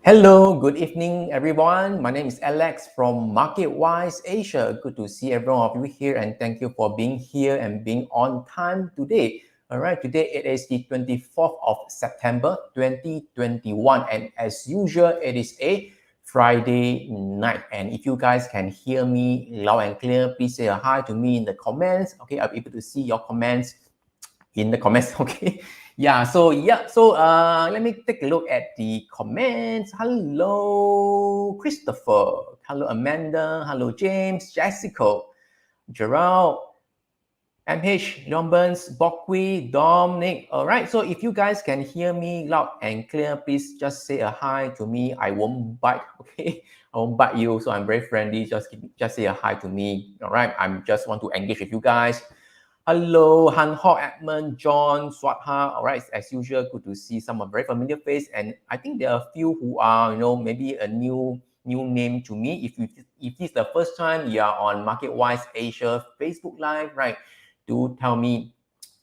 Hello, good evening, everyone. My name is Alex from MarketWise Asia. Good to see every one of you here, and thank you for being here and being on time today. All right, today it is the 24th of September 2021, and as usual, it is a Friday night. And if you guys can hear me loud and clear, please say a hi to me in the comments. Okay, I'll be able to see your comments in the comments. Okay, let me take a look at the comments. Hello Christopher, hello Amanda, hello James, Jessica, Gerald, MH, John Burns, Bokwi, Dominic. All right, so if you guys can hear me loud and clear, please just say a hi to me. I won't bite. Okay, I won't bite you, so I'm very friendly. Just say a hi to me. All right, I'm just want to engage with you guys. Hello, Han Ho, Edmund, John, Swatha. All right, as usual, good to see some very familiar face, and I think there are a few who are, maybe a new name to me. If this is the first time you are on MarketWise Asia Facebook Live, right? Do tell me,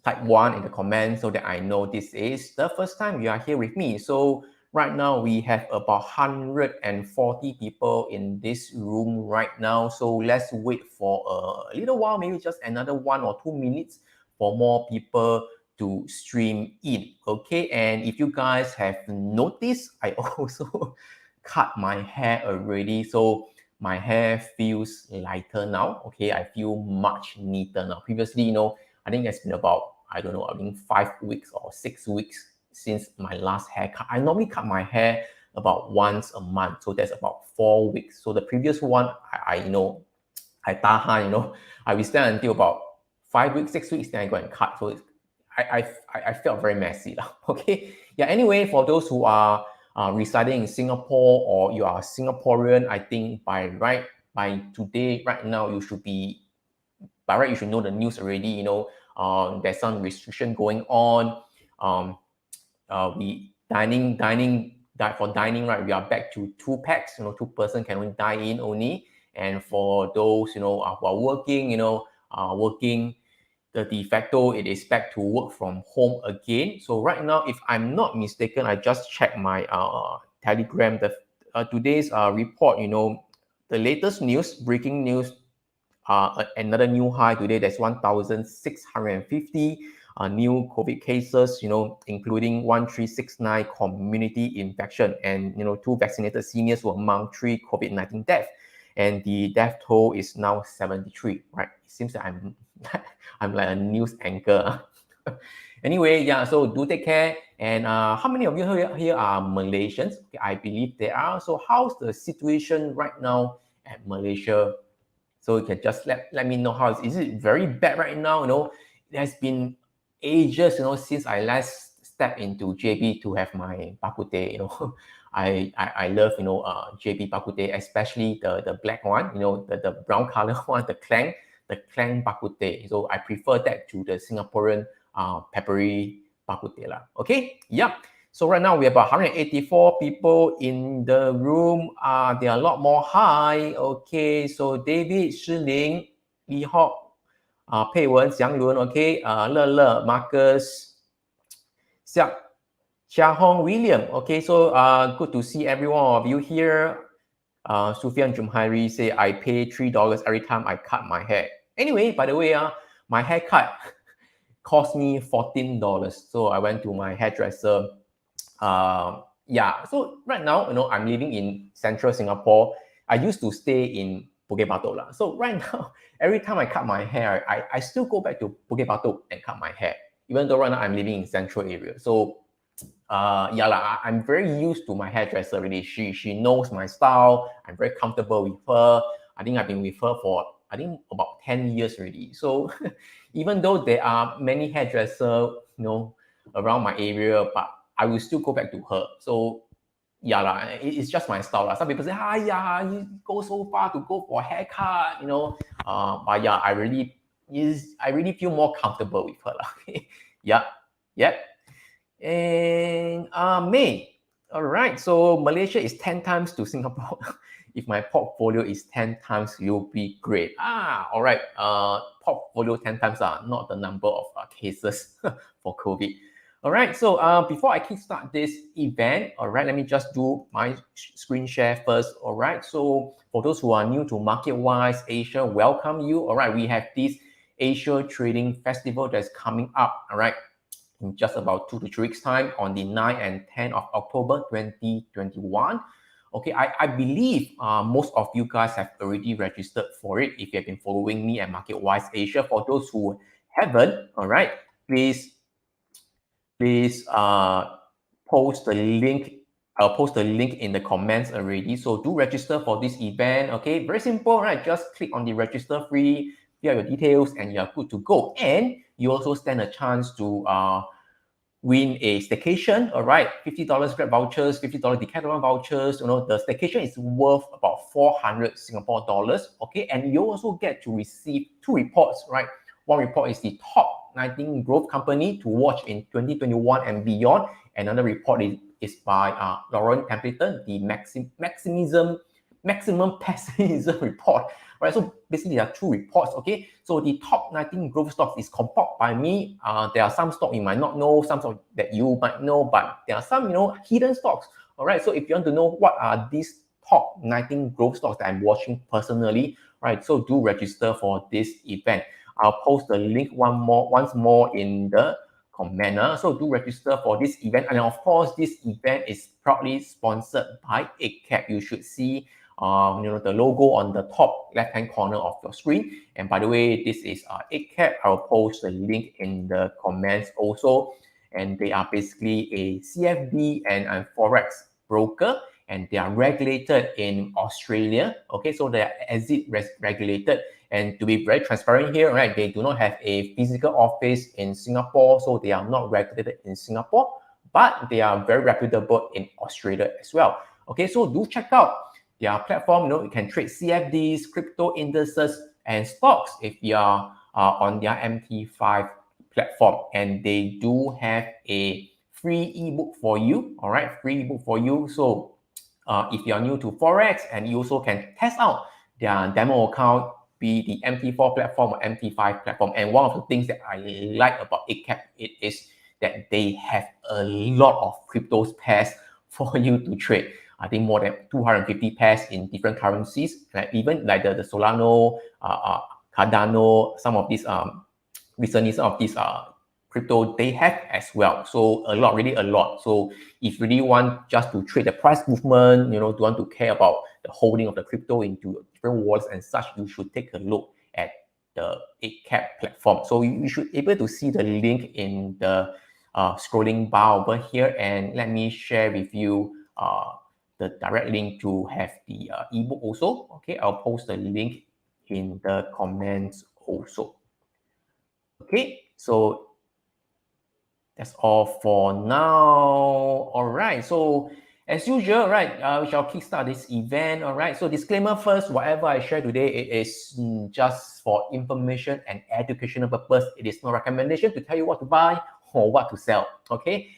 type 1 in the comments so that I know this is the first time you are here with me. So right now we have about 140 people in this room right now. So let's wait for a little while, maybe just another 1 or 2 minutes for more people to stream in. Okay, and if you guys have noticed, I also cut my hair already. So my hair feels lighter now. Okay, I feel much neater now. Previously, I think it's been about, I don't know, I think 5 weeks or 6 weeks since my last haircut. I normally cut my hair about once a month, so that's about 4 weeks. So the previous one, I tahan, I will stay until about 5 weeks, 6 weeks, then I go and cut. So I felt very messy. Okay, yeah. Anyway, for those who are residing in Singapore or you are Singaporean, I think by today, right now, you should know the news already. There's some restriction going on. For dining, right? We are back to 2 packs. 2 person can only dine in only. And for those who are working, working, the de facto, it is back to work from home again. So right now, if I'm not mistaken, I just checked my Telegram. Today's report, the latest news, breaking news, another new high today. That's 1,650 new COVID cases, including 1,369 community infection, and 2 vaccinated seniors were among 3 COVID-19 deaths. And the death toll is now 73, right? It seems that I'm I'm like a news anchor. Anyway, yeah, so do take care. And how many of you here are Malaysians? Okay, I believe they are. So how's the situation right now at Malaysia? So you can just let me know how is it very bad right now? It has been ages, since I last stepped into JB to have my bak kut teh. I love JB bak kut teh, especially the black one, the brown color one, the clang bak kut teh. So I prefer that to the Singaporean peppery bak kut teh lah. Okay, yeah. So right now we have about 184 people in the room. There are a lot more. Hi, okay. So David, Shiling, Li Hok, Pei Wen, Xiang Lun, okay. Le Le, Marcus, Xiak, Xia Hong, William. Okay, so good to see every one of you here. Sufian Jumhairi say I pay $3 every time I cut my hair. Anyway, by the way, my haircut cost me $14. So I went to my hairdresser. So right now, I'm living in central Singapore. I used to stay in Bukit Batok lah. So right now, every time I cut my hair, I still go back to Bukit Batok and cut my hair, even though right now I'm living in central area. So I'm very used to my hairdresser already. She knows my style. I'm very comfortable with her. I think I've been with her for about 10 years already. So even though there are many hairdressers, around my area, but I will still go back to her. So it's just my style. Some people say, you go so far to go for a haircut, but yeah, I really feel more comfortable with her. Yeah. And May. All right. So Malaysia is 10 times to Singapore. If my portfolio is 10 times, you'll be great. All right. Portfolio 10 times are not the number of cases for COVID. All right, so before I kickstart this event, all right, let me just do my screen share first. All right, so for those who are new to MarketWise Asia, welcome you. All right, we have this Asia Trading Festival that's coming up, all right, in just about 2 to 3 weeks time on the 9th and 10th of October 2021. Okay, I believe most of you guys have already registered for it if you have been following me at MarketWise Asia. For those who haven't, all right, please post the link. I'll post the link in the comments already. So do register for this event. Okay, very simple, right? Just click on the register free, fill out your details, and you're good to go. And you also stand a chance to win a staycation. All right, $50 Grab vouchers, $50 Decathlon vouchers. You know, the staycation is worth about 400 Singapore dollars. Okay, and you also get to receive 2 reports, right? One report is the top 19 growth company to watch in 2021 and beyond. Another report is by Lauren Templeton, the maximum pessimism report. Right, so basically there are 2 reports. Okay, so the top 19 growth stocks is compiled by me. There are some stocks you might not know, some stocks that you might know, but there are some hidden stocks. All right, so if you want to know what are these top 19 growth stocks that I'm watching personally, right, so do register for this event. I'll post the link once more in the comment. So do register for this event. And of course, this event is proudly sponsored by EggCap. You should see the logo on the top left-hand corner of your screen. And by the way, this is EggCap. I'll post the link in the comments also. And they are basically a CFD and Forex broker, and they are regulated in Australia. Okay, so they are exit regulated. And to be very transparent here, right, they do not have a physical office in Singapore, so they are not regulated in Singapore, but they are very reputable in Australia as well. Okay, so do check out their platform. You can trade CFDs, crypto indices, and stocks if you are on their MT5 platform. And they do have a free ebook for you. All right, free ebook for you. So if you are new to Forex, and you also can test out their demo account, be the MT4 platform or MT5 platform. And one of the things that I like about EggCap is that they have a lot of cryptos pairs for you to trade. I think more than 250 pairs in different currencies, like even like the Solano, Cardano, some of these recently some of these crypto they have as well. So a lot, really a lot. So if you really want just to trade the price movement, don't want to care about the holding of the crypto into different wallets and such, you should take a look at the EggCap platform. So you should be able to see the link in the scrolling bar over here. And let me share with you the direct link to have the ebook also. Okay, I'll post the link in the comments also. Okay, so that's all for now. All right, so as usual, right, we shall kickstart this event. All right, so disclaimer first, whatever I share today, it is just for information and educational purpose. It is no recommendation to tell you what to buy or what to sell. Okay,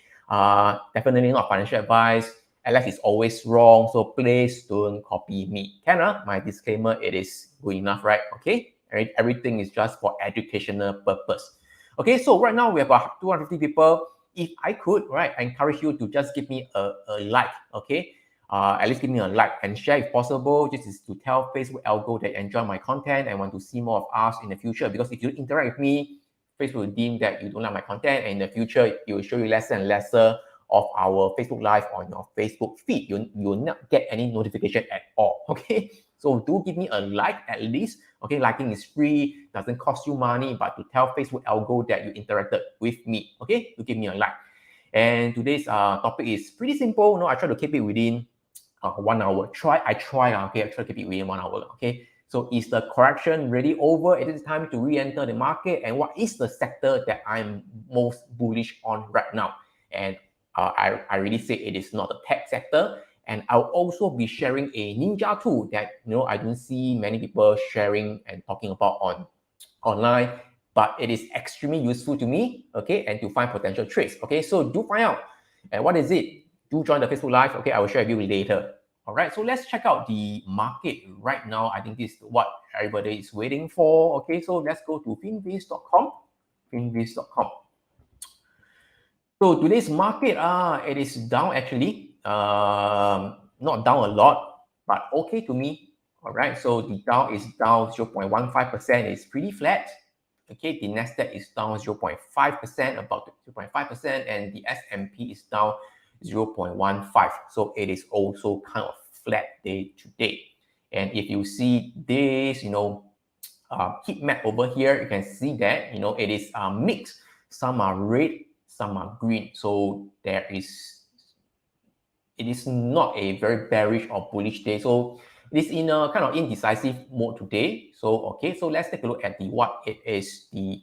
definitely not financial advice. Unless it's always wrong, so please don't copy me. My disclaimer, it is good enough, right? Okay, everything is just for educational purpose. Okay, so right now we have about 250 people. If I could, right, I encourage you to just give me a like, okay? At least give me a like and share if possible. This is to tell Facebook algo that you enjoy my content and want to see more of us in the future. Because if you interact with me, Facebook will deem that you don't like my content, and in the future, it will show you lesser and lesser of our Facebook Live on your Facebook feed. You will not get any notification at all, okay? So do give me a like at least. Okay, liking is free, doesn't cost you money, but to tell Facebook algo that you interacted with me, okay? You give me a like. And today's topic is pretty simple. I try to keep it within 1 hour. I try to keep it within 1 hour, okay? So is the correction really over? It is time to re-enter the market. And what is the sector that I'm most bullish on right now? And I really say it is not the tech sector. And I'll also be sharing a ninja tool that I don't see many people sharing and talking about online, but it is extremely useful to me, okay, and to find potential trades. Okay, so do find out. And what is it? Do join the Facebook Live. Okay, I will share with you later. All right, so let's check out the market right now. I think this is what everybody is waiting for. Okay, so let's go to finviz.com. Finviz.com. So today's market, it is down actually. Not down a lot, but okay to me. All right. So the Dow is down 0.15%. It's pretty flat. Okay. The Nasdaq is down 0.5%, about 0.5%, and the S&P is down 0.15. So it is also kind of flat day today. And if you see this, heat map over here, you can see that it is mixed. Some are red, some are green. So it is not a very bearish or bullish day. So it is in a kind of indecisive mode today. So okay, so let's take a look at what it is, the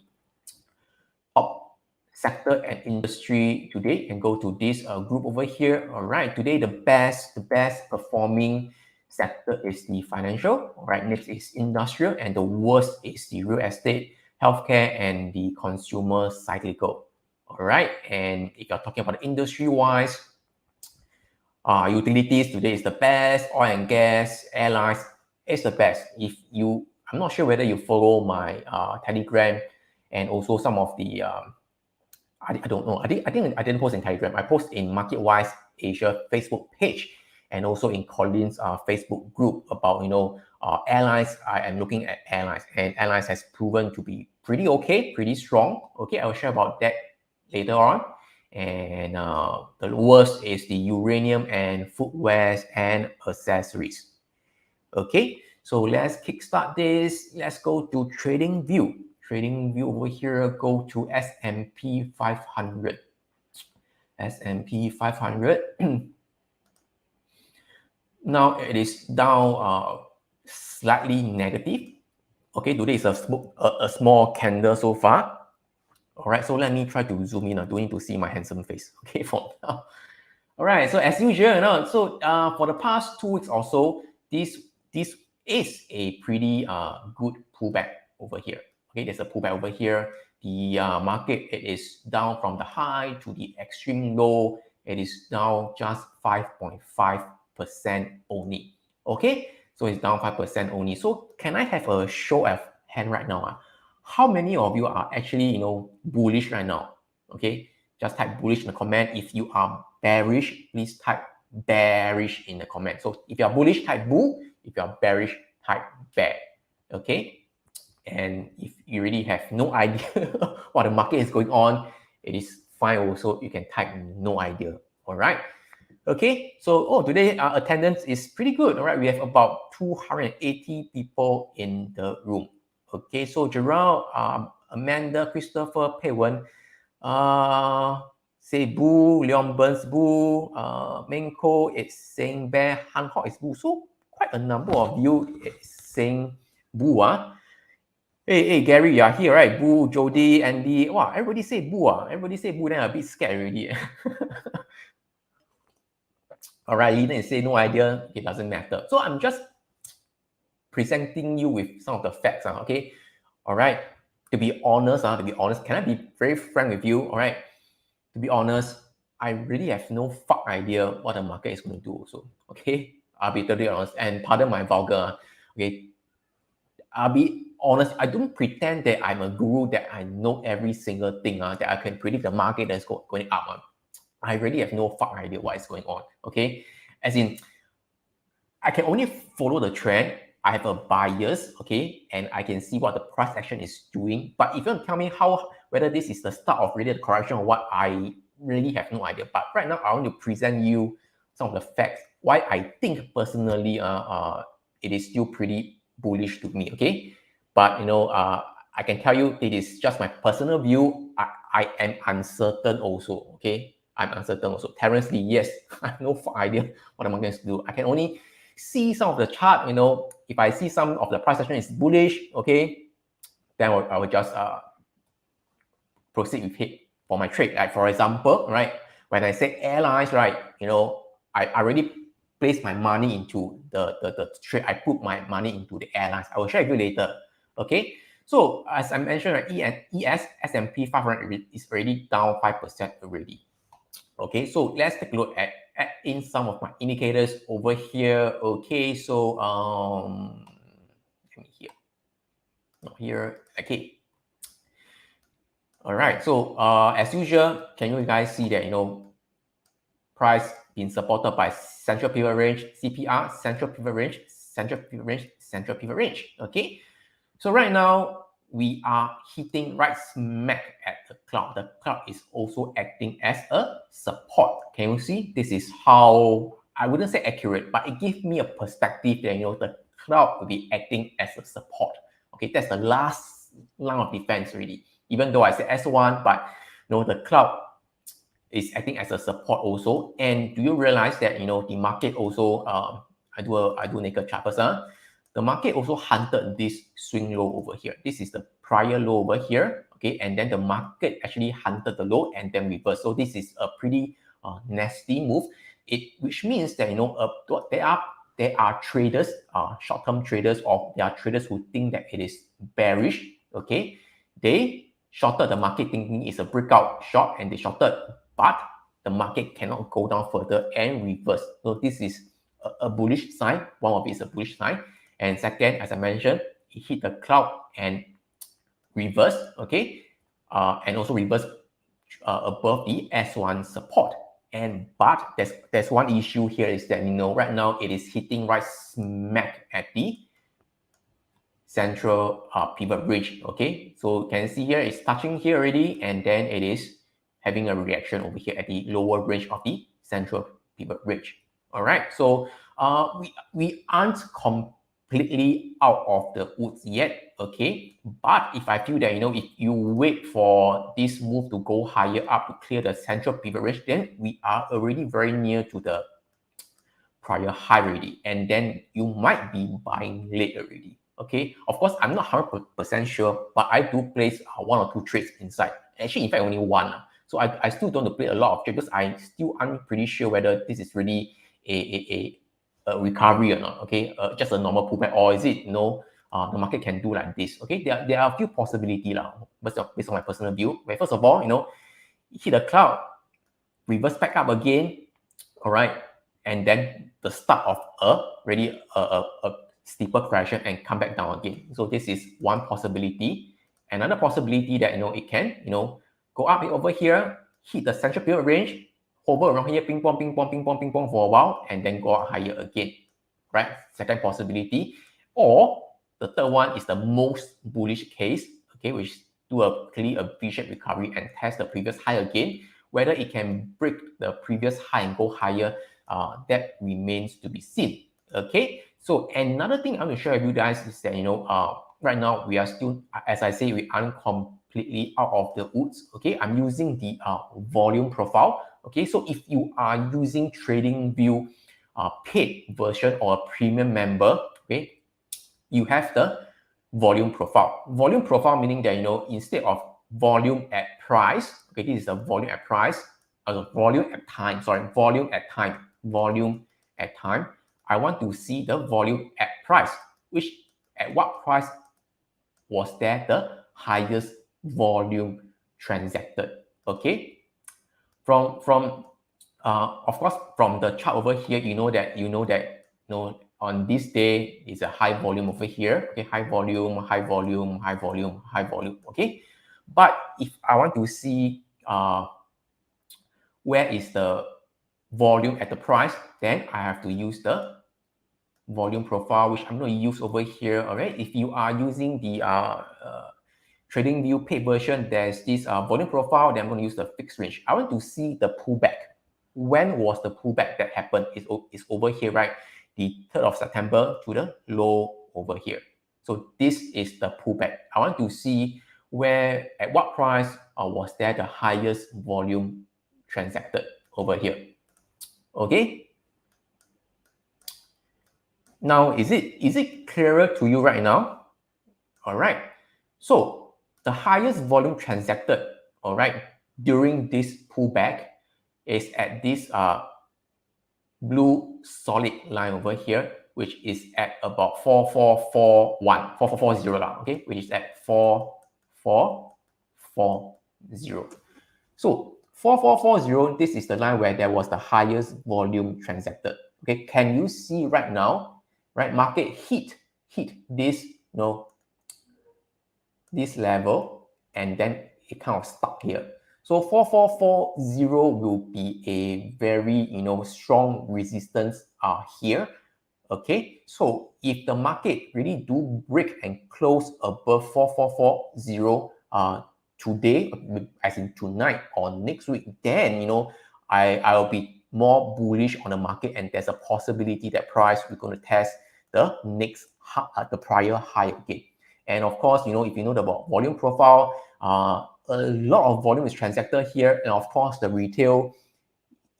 top sector and industry today, and go to this group over here. All right, today the best performing sector is the financial. All right, next is industrial, and the worst is the real estate, healthcare, and the consumer cyclical. All right, and if you're talking about industry wise, utilities today is the best, oil and gas, airlines is the best. I'm not sure whether you follow my Telegram and also some of the I don't know. I think I didn't post in Telegram. I post in MarketWise Asia Facebook page, and also in Colin's Facebook group about airlines. I am looking at airlines, and airlines has proven to be pretty okay, pretty strong. Okay, I will share about that later on. And the worst is the uranium and footwear and accessories. Okay, so let's kickstart this. Let's go to trading view. Trading view over here, go to S&P 500. S&P 500. Now it is down slightly negative. Okay, today is a small candle so far. All right, so let me try to zoom in. I don't need to see my handsome face. Okay, for now. All right, so as usual, so for the past 2 weeks or so, this is a pretty good pullback over here. Okay, there's a pullback over here. The market, it is down from the high to the extreme low. It is down just 5.5% only. Okay, so it's down 5% only. So can I have a show of hand right now? How many of you are actually bullish right now? Okay, just type bullish in the comment. If you are bearish, please type bearish in the comment. So if you are bullish, type bull. If you are bearish, type bear. Okay. And if you really have no idea what the market is going on, it is fine also. You can type no idea. All right. Okay. So today our attendance is pretty good. All right. We have about 280 people in the room. Okay. So Gerald, Amanda, Christopher, Pei Wen, say boo, Leon Burns boo, Menko is saying bear, Han Hok is boo. So quite a number of you is saying boo. Hey, Gary, you are here, right? Boo, Jody, Andy. Wow, everybody say boo. Everybody say boo, then I'm a bit scared already. All right, Ethan say no idea. It doesn't matter. So I'm just presenting you with some of the facts. Okay. All right. To be honest, can I be very frank with you? All right. To be honest, I really have no fuck idea what the market is going to do also. Okay. I'll be totally honest. And pardon my vulgar. Okay. I'll be honest. I don't pretend that I'm a guru, that I know every single thing, that I can predict the market that's going up. I really have no fuck idea what is going on. Okay. As in, I can only follow the trend. I have a bias, okay, and I can see what the price action is doing. But if you want to tell me whether this is the start of really the correction or what, I really have no idea. But right now, I want to present you some of the facts why I think personally, it is still pretty bullish to me, okay. But I can tell you it is just my personal view. I am uncertain also, okay. I'm uncertain also. Terrence Lee, yes, I have no idea what I'm going to do. I can only see some of the chart, if I see some of the price action is bullish, okay, then I will just proceed with it for my trade. Like for example, right, when I say airlines, right, I already placed my money into the trade. I put my money into the airlines. I will share with you later, okay. So as I mentioned, right, S&P 500 is already down 5% already. Okay, so let's take a look at add in some of my indicators over here. Okay, so let me here, not here. Okay, All right, so as usual, can you guys see that, price being supported by central pivot range, CPR, central pivot range, central pivot range, central pivot range, okay? So right now, we are hitting right smack at the cloud. The cloud is also acting as a support. Can you see? This is how, I wouldn't say accurate, but it gives me a perspective that, the cloud will be acting as a support. Okay, that's the last line of defense really. Even though I said S1, but the cloud is acting as a support also. And do you realize that, the market also, I do naked chart first, the market also hunted this swing low over here. This is the prior low over here, okay? And then the market actually hunted the low and then reversed. So this is a pretty nasty move. Which means that, there are traders, short-term traders, or there are traders who think that it is bearish, okay? They shorted the market thinking it's a breakout short and they shorted, but the market cannot go down further and reverse. So this is a bullish sign. One of it is a bullish sign. And second, as I mentioned, it hit the cloud and reverse, okay? And also reverse above the S1 support. But there's one issue here is that, right now it is hitting right smack at the central pivot range, okay? So you can see here it's touching here already, and then it is having a reaction over here at the lower range of the central pivot range. All right, so we aren't completely out of the woods yet, okay? But if I feel that, if you wait for this move to go higher up to clear the central pivot range, then we are already very near to the prior high already, and then you might be buying late already. Okay, of course, I'm not 100% sure, but I do place one or two trades inside. Actually, in fact, only one. So I still don't play a lot of trades because I still aren't pretty sure whether this is really a recovery or not. Okay, just a normal pullback, or is it, the market can do like this. Okay, there are a few possibilities based on my personal view. Where first of all, hit the cloud, reverse back up again, all right, and then the start of a steeper correction and come back down again. So this is one possibility. Another possibility that, it can, go up over here, hit the central pivot range, hover around here, ping pong, ping pong, ping pong, ping pong for a while, and then go up higher again, right? Second possibility. Or the third one is the most bullish case, okay, which do a V-shaped recovery and test the previous high again. Whether it can break the previous high and go higher, that remains to be seen. Okay, so another thing I want to share with you guys is that, right now we are still, as I say, we aren't completely out of the woods. Okay, I'm using the volume profile. Okay, so if you are using TradingView paid version or a premium member, okay, you have the volume profile. Volume profile meaning that, instead of volume at price, okay, this is the volume at price, volume at time, volume at time. I want to see the volume at price, which at what price was there the highest volume transacted, okay? From of course, from the chart over here, on this day is a high volume over here, okay? High volume, high volume, high volume, high volume, okay? But if I want to see where is the volume at the price, then I have to use the volume profile, which I'm going to use over here. All right, if you are using the TradingView paid version, there's this volume profile. Then I'm going to use the fixed range. I want to see the pullback. When was the pullback that happened? It's over here, right? The 3rd of September to the low over here. So this is the pullback. I want to see where, at what price was there the highest volume transacted over here. Okay. Now, is it clearer to you right now? All right. So the highest volume transacted, all right, during this pullback is at this blue solid line over here, which is at about 4440, okay, which is at 4440. So 4440, this is the line where there was the highest volume transacted. Okay, can you see right now, right? Market hit this, this level, and then it kind of stuck here. So 4440 will be a very, strong resistance here. Okay, so if the market really do break and close above 4440 today, as in tonight or next week, then I'll be more bullish on the market, and there's a possibility that price we're going to test the next the prior high again. And of course, if you know about volume profile, a lot of volume is transacted here, and of course the retail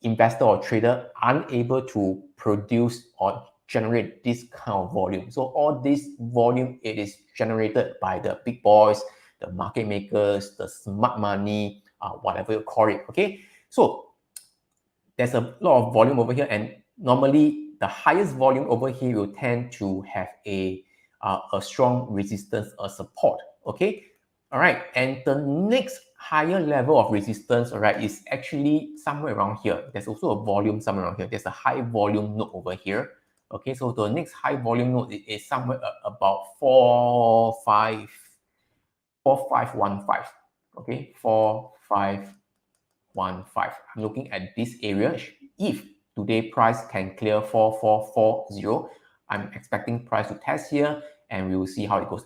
investor or trader unable to produce or generate this kind of volume. So all this volume, it is generated by the big boys, the market makers, the smart money, whatever you call it. Okay, so there's a lot of volume over here, and normally the highest volume over here will tend to have a strong resistance or support. Okay, all right, and the next higher level of resistance, all right, is actually somewhere around here. There's also a volume somewhere around here. There's a high volume node over here. Okay, so the next high volume node is somewhere about 4515. Okay, 4515. I'm looking at this area. If today price can clear 4440, I'm expecting price to test here, and we will see how it goes.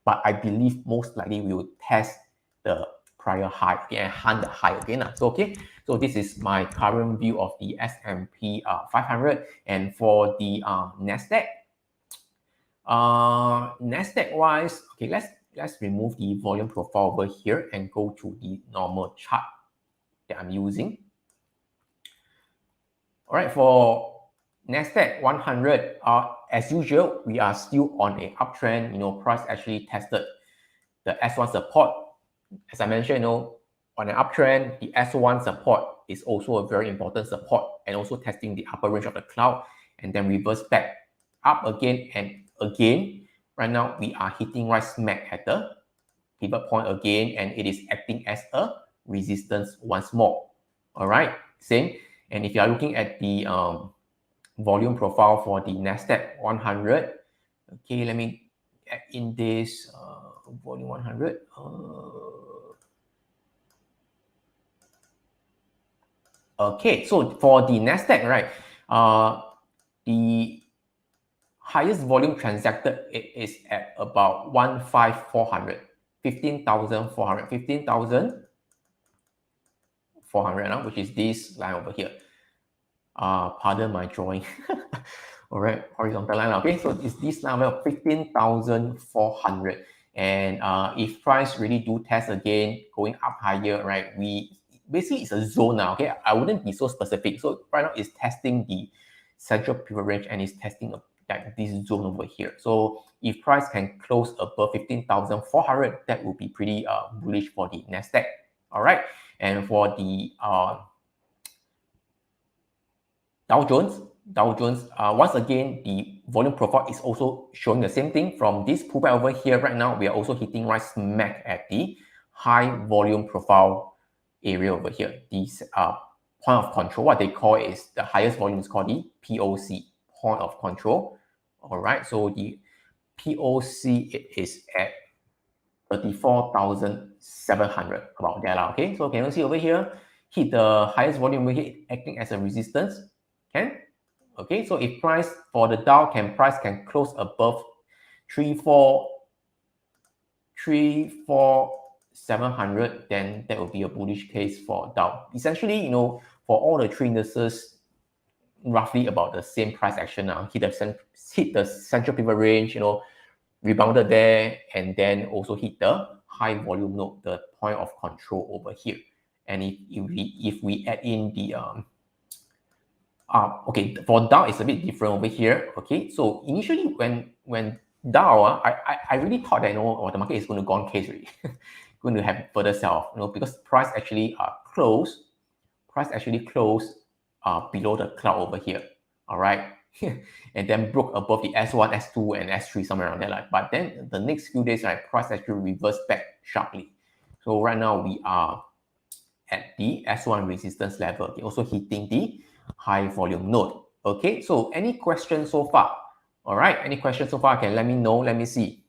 But I believe most likely we will test the prior high and hunt the high again. So okay, so this is my current view of the S&P 500, and for the Nasdaq. Nasdaq wise, okay, let's remove the volume profile over here and go to the normal chart that I'm using. All right, for Nasdaq 100, as usual, we are still on a uptrend. Price actually tested the S1 support. As I mentioned, on an uptrend, the S1 support is also a very important support, and also testing the upper range of the cloud, and then reverse back up again and again. Right now, we are hitting right smack at the pivot point again, and it is acting as a resistance once more. All right, same. And if you are looking at the volume profile for the Nasdaq 100, okay, let me add in this volume 100. Okay, so for the Nasdaq, right, the highest volume transacted is at about 15,400, 15,400, which is this line over here. Pardon my drawing. All right, horizontal line. Okay, so it's this line of 15,400, and if price really do test again, going up higher, right? Basically it's a zone now. Okay, I wouldn't be so specific. So right now it's testing the central pivot range, and it's testing like this zone over here. So if price can close above 15,400, that will be pretty bullish for the Nasdaq. All right, and for the Dow Jones, once again, the volume profile is also showing the same thing. From this pullback over here, right now, we are also hitting right smack at the high volume profile area over here. This point of control, what they call is the highest volume is called the POC, point of control. All right, so the POC is at 34,700, about that. Okay, so can you see over here, hit the highest volume over here, acting as a resistance. Okay, so if price for the Dow price can close above 34,700, then that will be a bullish case for Dow. Essentially, for all the three indices, roughly about the same price action now. Hit the central pivot range, rebounded there, and then also hit the high volume node, the point of control over here. And if we add in the okay, for Dow it's a bit different over here. Okay, so initially when Dow, I really thought that the market is going to go on case really, going to have further sell off, because price actually closed below the cloud over here. All right, and then broke above the S1, S2, and S3 somewhere around there. But then the next few days, right, price actually reversed back sharply. So right now we are at the S1 resistance level, also hitting the high volume node. Okay, so any questions so far? All right, any questions so far? Can let me know. Let me see.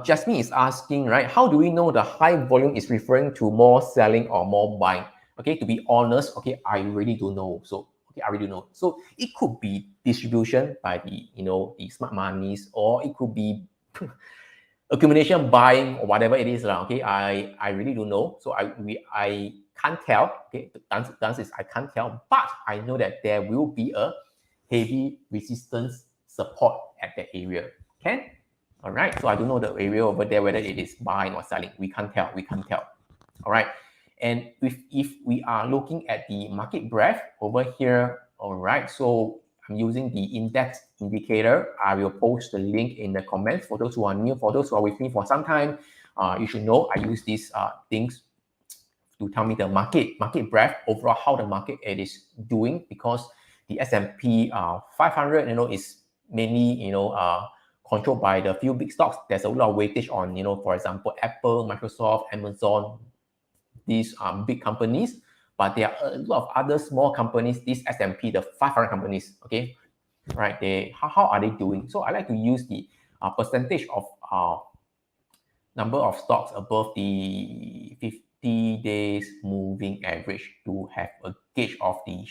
Jasmine is asking, right? How do we know the high volume is referring to more selling or more buying? Okay, to be honest, okay, I really don't know. So, okay, I really don't know. So it could be distribution by the, the smart monies, or it could be accumulation buying or whatever it is. Okay, I really don't know. So I can't tell. Okay, the answer is I can't tell, but I know that there will be a heavy resistance support at that area. Okay. All right, so I don't know the area over there, whether it is buying or selling. We can't tell. All right. And if we are looking at the market breadth over here, all right, so I'm using the index indicator. I will post the link in the comments for those who are new. For those who are with me for some time, you should know I use these things to tell me the market breadth overall, how the market it is doing, because the S&P 500, is mainly, controlled by the few big stocks. There's a lot of weightage on, for example, Apple, Microsoft, Amazon, these big companies, but there are a lot of other small companies, these S&P, the 500 companies, okay, right? How are they doing? So I like to use the percentage of number of stocks above the 50 days moving average to have a gauge of the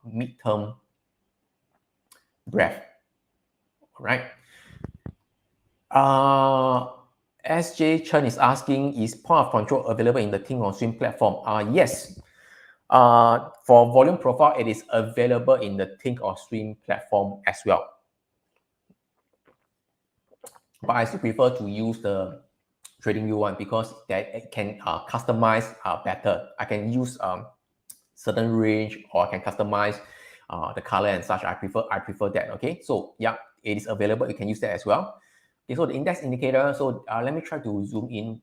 midterm breadth, right? SJ Chen is asking, is point of control available in the Think or Swim platform? Yes. For volume profile, it is available in the Think or Swim platform as well. But I still prefer to use the TradingView one, because that it can customize better. I can use certain range, or I can customize the color and such. I prefer that. Okay, so yeah, it is available. You can use that as well. Okay, so the index indicator. So let me try to zoom in.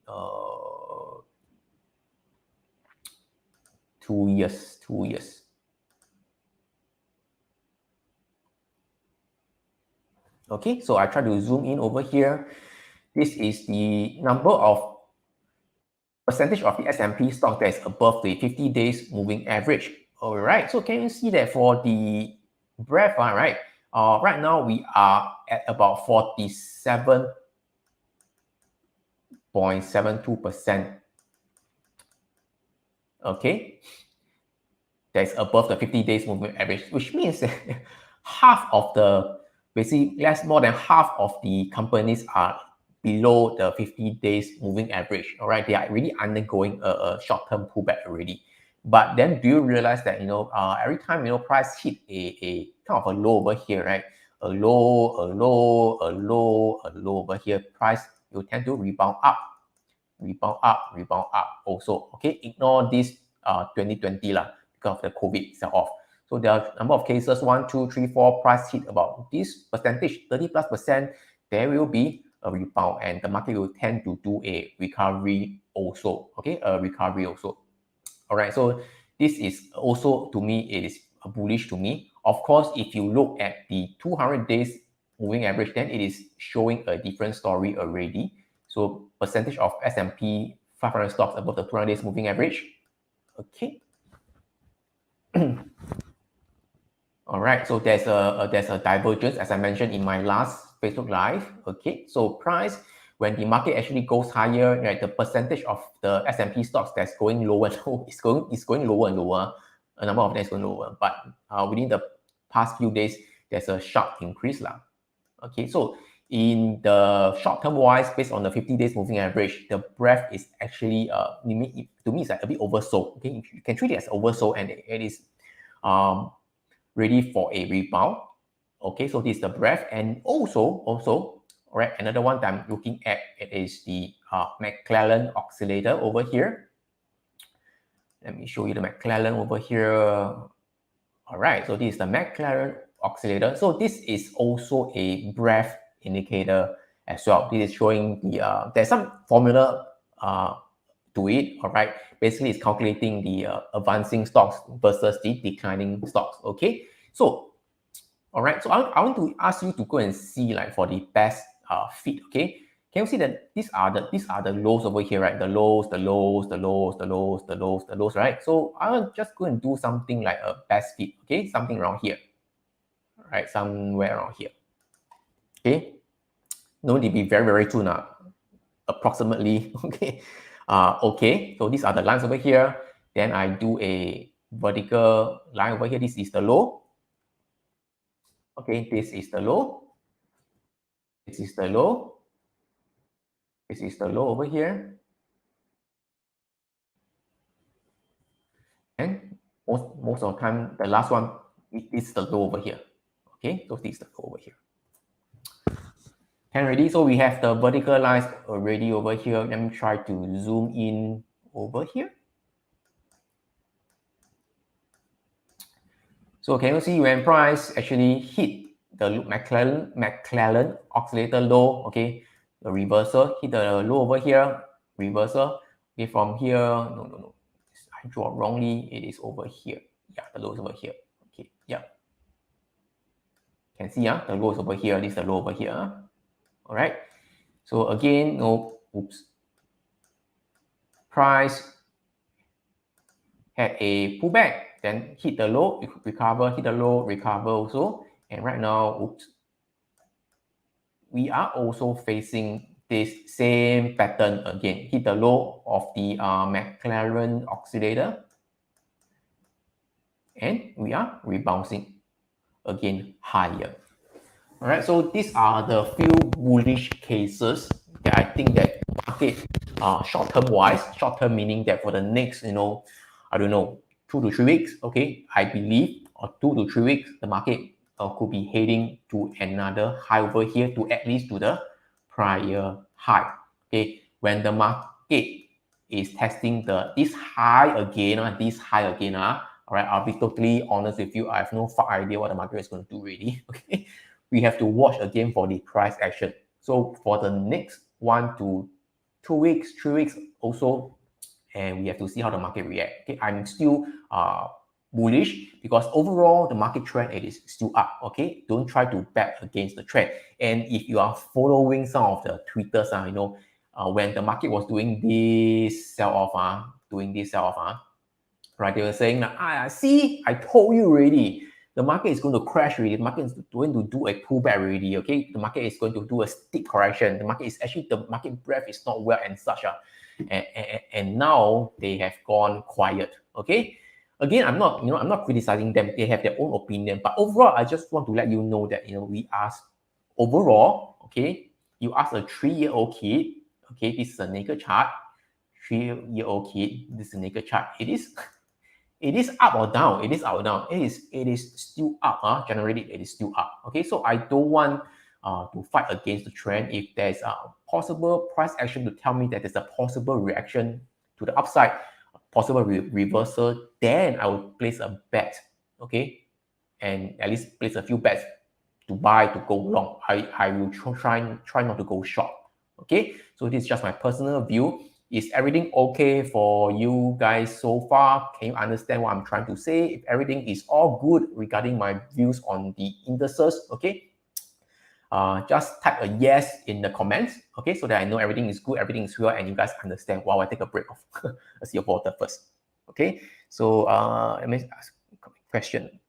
2 years. Okay, so I try to zoom in over here. This is the number of percentage of the S&P stock that is above the 50 days moving average. All right, so can you see that for the breadth, right? Right now we are at about 47.72%. Okay, that's above the 50 days moving average, which means that half of the, basically more than half of the companies are below the 50 days moving average. All right, they are really undergoing a short-term pullback already. But then do you realize that, every time, price hit a kind of a low over here, right? A low over here, price will tend to rebound up also. Okay, ignore this 2020 lah, because of the COVID sell-off. So there are a number of cases, 1, 2, 3, 4, price hit about this percentage, 30+%, there will be a rebound, and the market will tend to do a recovery also. Okay, a recovery also. All right, so this is also, to me, it is bullish to me. Of course, if you look at the 200 days moving average, then it is showing a different story already. So percentage of S&P 500 stocks above the 200 days moving average. Okay. All right, so there's a divergence, as I mentioned in my last Facebook Live. Okay, so price, when the market actually goes higher, right, the percentage of the S&P stocks that's going lower and lower is going lower and lower. A number of them is going lower, but within the past few days, there's a sharp increase lah. Okay, so in the short-term wise, based on the 50 days moving average, the breadth is actually to me it's like a bit oversold. Okay, you can treat it as oversold, and it is ready for a rebound. Okay, so this is the breadth, and also, all right, another one that I'm looking at, it is the McClellan oscillator over here. Let me show you the McClellan over here. All right, so this is the McClellan oscillator. So this is also a breadth indicator as well. This is showing the there's some formula to it. All right, basically it's calculating the advancing stocks versus the declining stocks. Okay, so all right, so I want to ask you to go and see, like, for the best fit. Okay, can you see that these are the lows over here, right? The lows, right? So I'll just go and do something like a best fit. Okay, something around here. All right, somewhere around here. Okay, no need to be very, very soon, approximately, okay. Okay, so these are the lines over here. Then I do a vertical line over here. This is the low. Okay, this is the low. This is the low. This is the low over here. And most of the time, the last one is the low over here. Okay, so this is the low over here. And ready, so we have the vertical lines already over here. Let me try to zoom in over here. So can you see when price actually hit the McClellan oscillator low, okay, the reversal, hit the low over here, reversal. Okay, from here, no, I draw wrongly, it is over here. Yeah, the low is over here. Okay, yeah. Can see, the low is over here, this is the low over here. All right. So again, no, oops. Price had a pullback, then hit the low, recover, hit the low, recover also. And right now, oops, we are also facing this same pattern again. Hit the low of the McLaren oscillator. And we are rebounding again higher. All right, so these are the few bullish cases that I think that market short-term wise, short-term meaning that for the next, I don't know, 2 to 3 weeks, okay, I believe, or 2 to 3 weeks, the market could be heading to another high over here to at least to the prior high. Okay, when the market is testing this high again, all right, I'll be totally honest with you. I have no fuck idea what the market is going to do really. Okay, we have to watch again for the price action. So for the next 1 to 2 weeks, 3 weeks also, and we have to see how the market react. Okay, I'm still bullish because overall the market trend, it is still up. Okay, don't try to bet against the trend. And if you are following some of the tweeters, when the market was doing this sell-off, right, they were saying that, see, I told you already, the market is going to crash already. The market is going to do a pullback already. Okay, the market is going to do a steep correction. The market breadth is not well and such. And now they have gone quiet. Okay, again, I'm not criticizing them. They have their own opinion. But overall, I just want to let you know that we ask overall. Okay, you ask a 3-year-old kid. Okay, this is a naked chart. 3-year-old kid. This is a naked chart. It is up or down. It is up or down. It is still up. Generally, it is still up. Okay, so I don't want to fight against the trend. If there's a possible price action to tell me that there's a possible reaction to the upside, possible reversal, then I will place a bet. Okay, and at least place a few bets to buy, to go long. I will try not to go short. Okay, so this is just my personal view. Is everything okay for you guys so far? Can you understand what I'm trying to say? If everything is all good regarding my views on the indices, okay, just type a yes in the comments, okay, so that I know everything is good, everything is well, and you guys understand while I take a break of a sip of water first. Okay, so let me ask a question.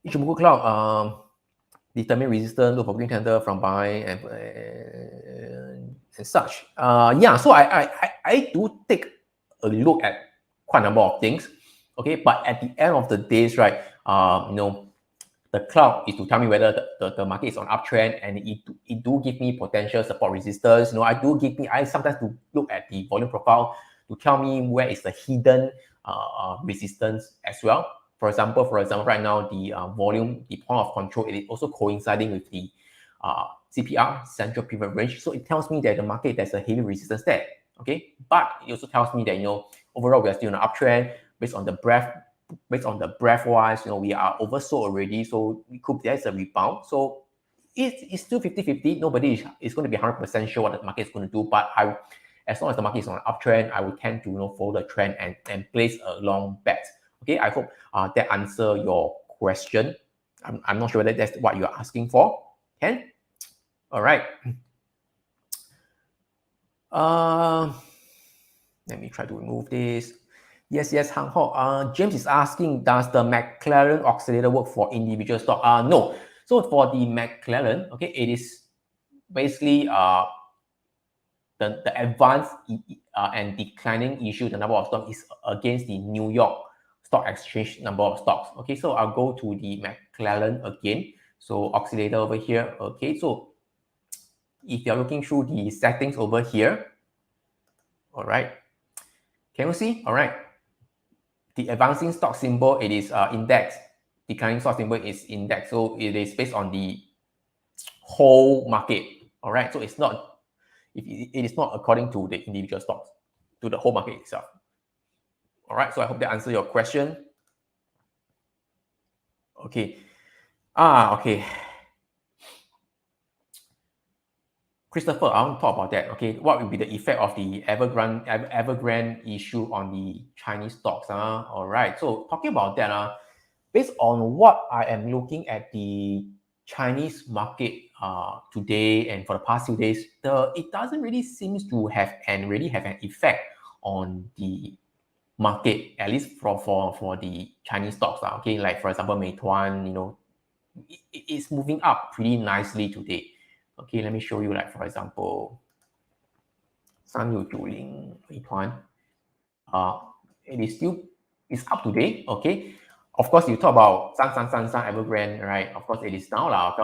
Ichimoku Cloud, determine resistance, look for green candle from buying and such. Yeah, so I do take a look at quite a number of things. Okay, but at the end of the days, right, the cloud is to tell me whether the market is on uptrend, and it do give me potential support resistance. I sometimes do look at the volume profile to tell me where is the hidden resistance as well. For example, right now, the volume, the point of control, it is also coinciding with the CPR, central pivot range. So it tells me that the market, there's a heavy resistance there. Okay, but it also tells me that overall we are still in an uptrend based on the breadth wise. We are oversold already, so there's a rebound. So it's still 50-50. Nobody is going to be 100% sure what the market is going to do. But as long as the market is on an uptrend, I will tend to follow the trend and place a long bet. Okay, I hope that answer your question. I'm not sure whether that's what you're asking for. Ken? All right. Let me try to remove this. Yes, Hang Ho. James is asking, does the McLaren oscillator work for individual stock? No. So for the McClellan, okay, it is basically the advanced and declining issue, the number of stocks is against the New York Stock Exchange number of stocks. Okay, so I'll go to the McClellan again. So oscillator over here. Okay, so if you're looking through the settings over here, all right, can you see? All right, the advancing stock symbol, it is index. Declining stock symbol is index. So it is based on the whole market. All right, so it's not, it is not according to the individual stocks, to the whole market itself. All right, so I hope that answers your question. Okay. Okay. Christopher, I want to talk about that. Okay, what will be the effect of the Evergrande issue on the Chinese stocks? All right, so talking about that, based on what I am looking at the Chinese market today and for the past few days, it doesn't really seem to have an effect on the market, at least for the Chinese stocks. Okay, like for example, Meituan, it's moving up pretty nicely today. Okay, let me show you, like for example, 3690 Meituan. It's up today. Okay, of course you talk about San Evergrande, right? Of course it is now lah.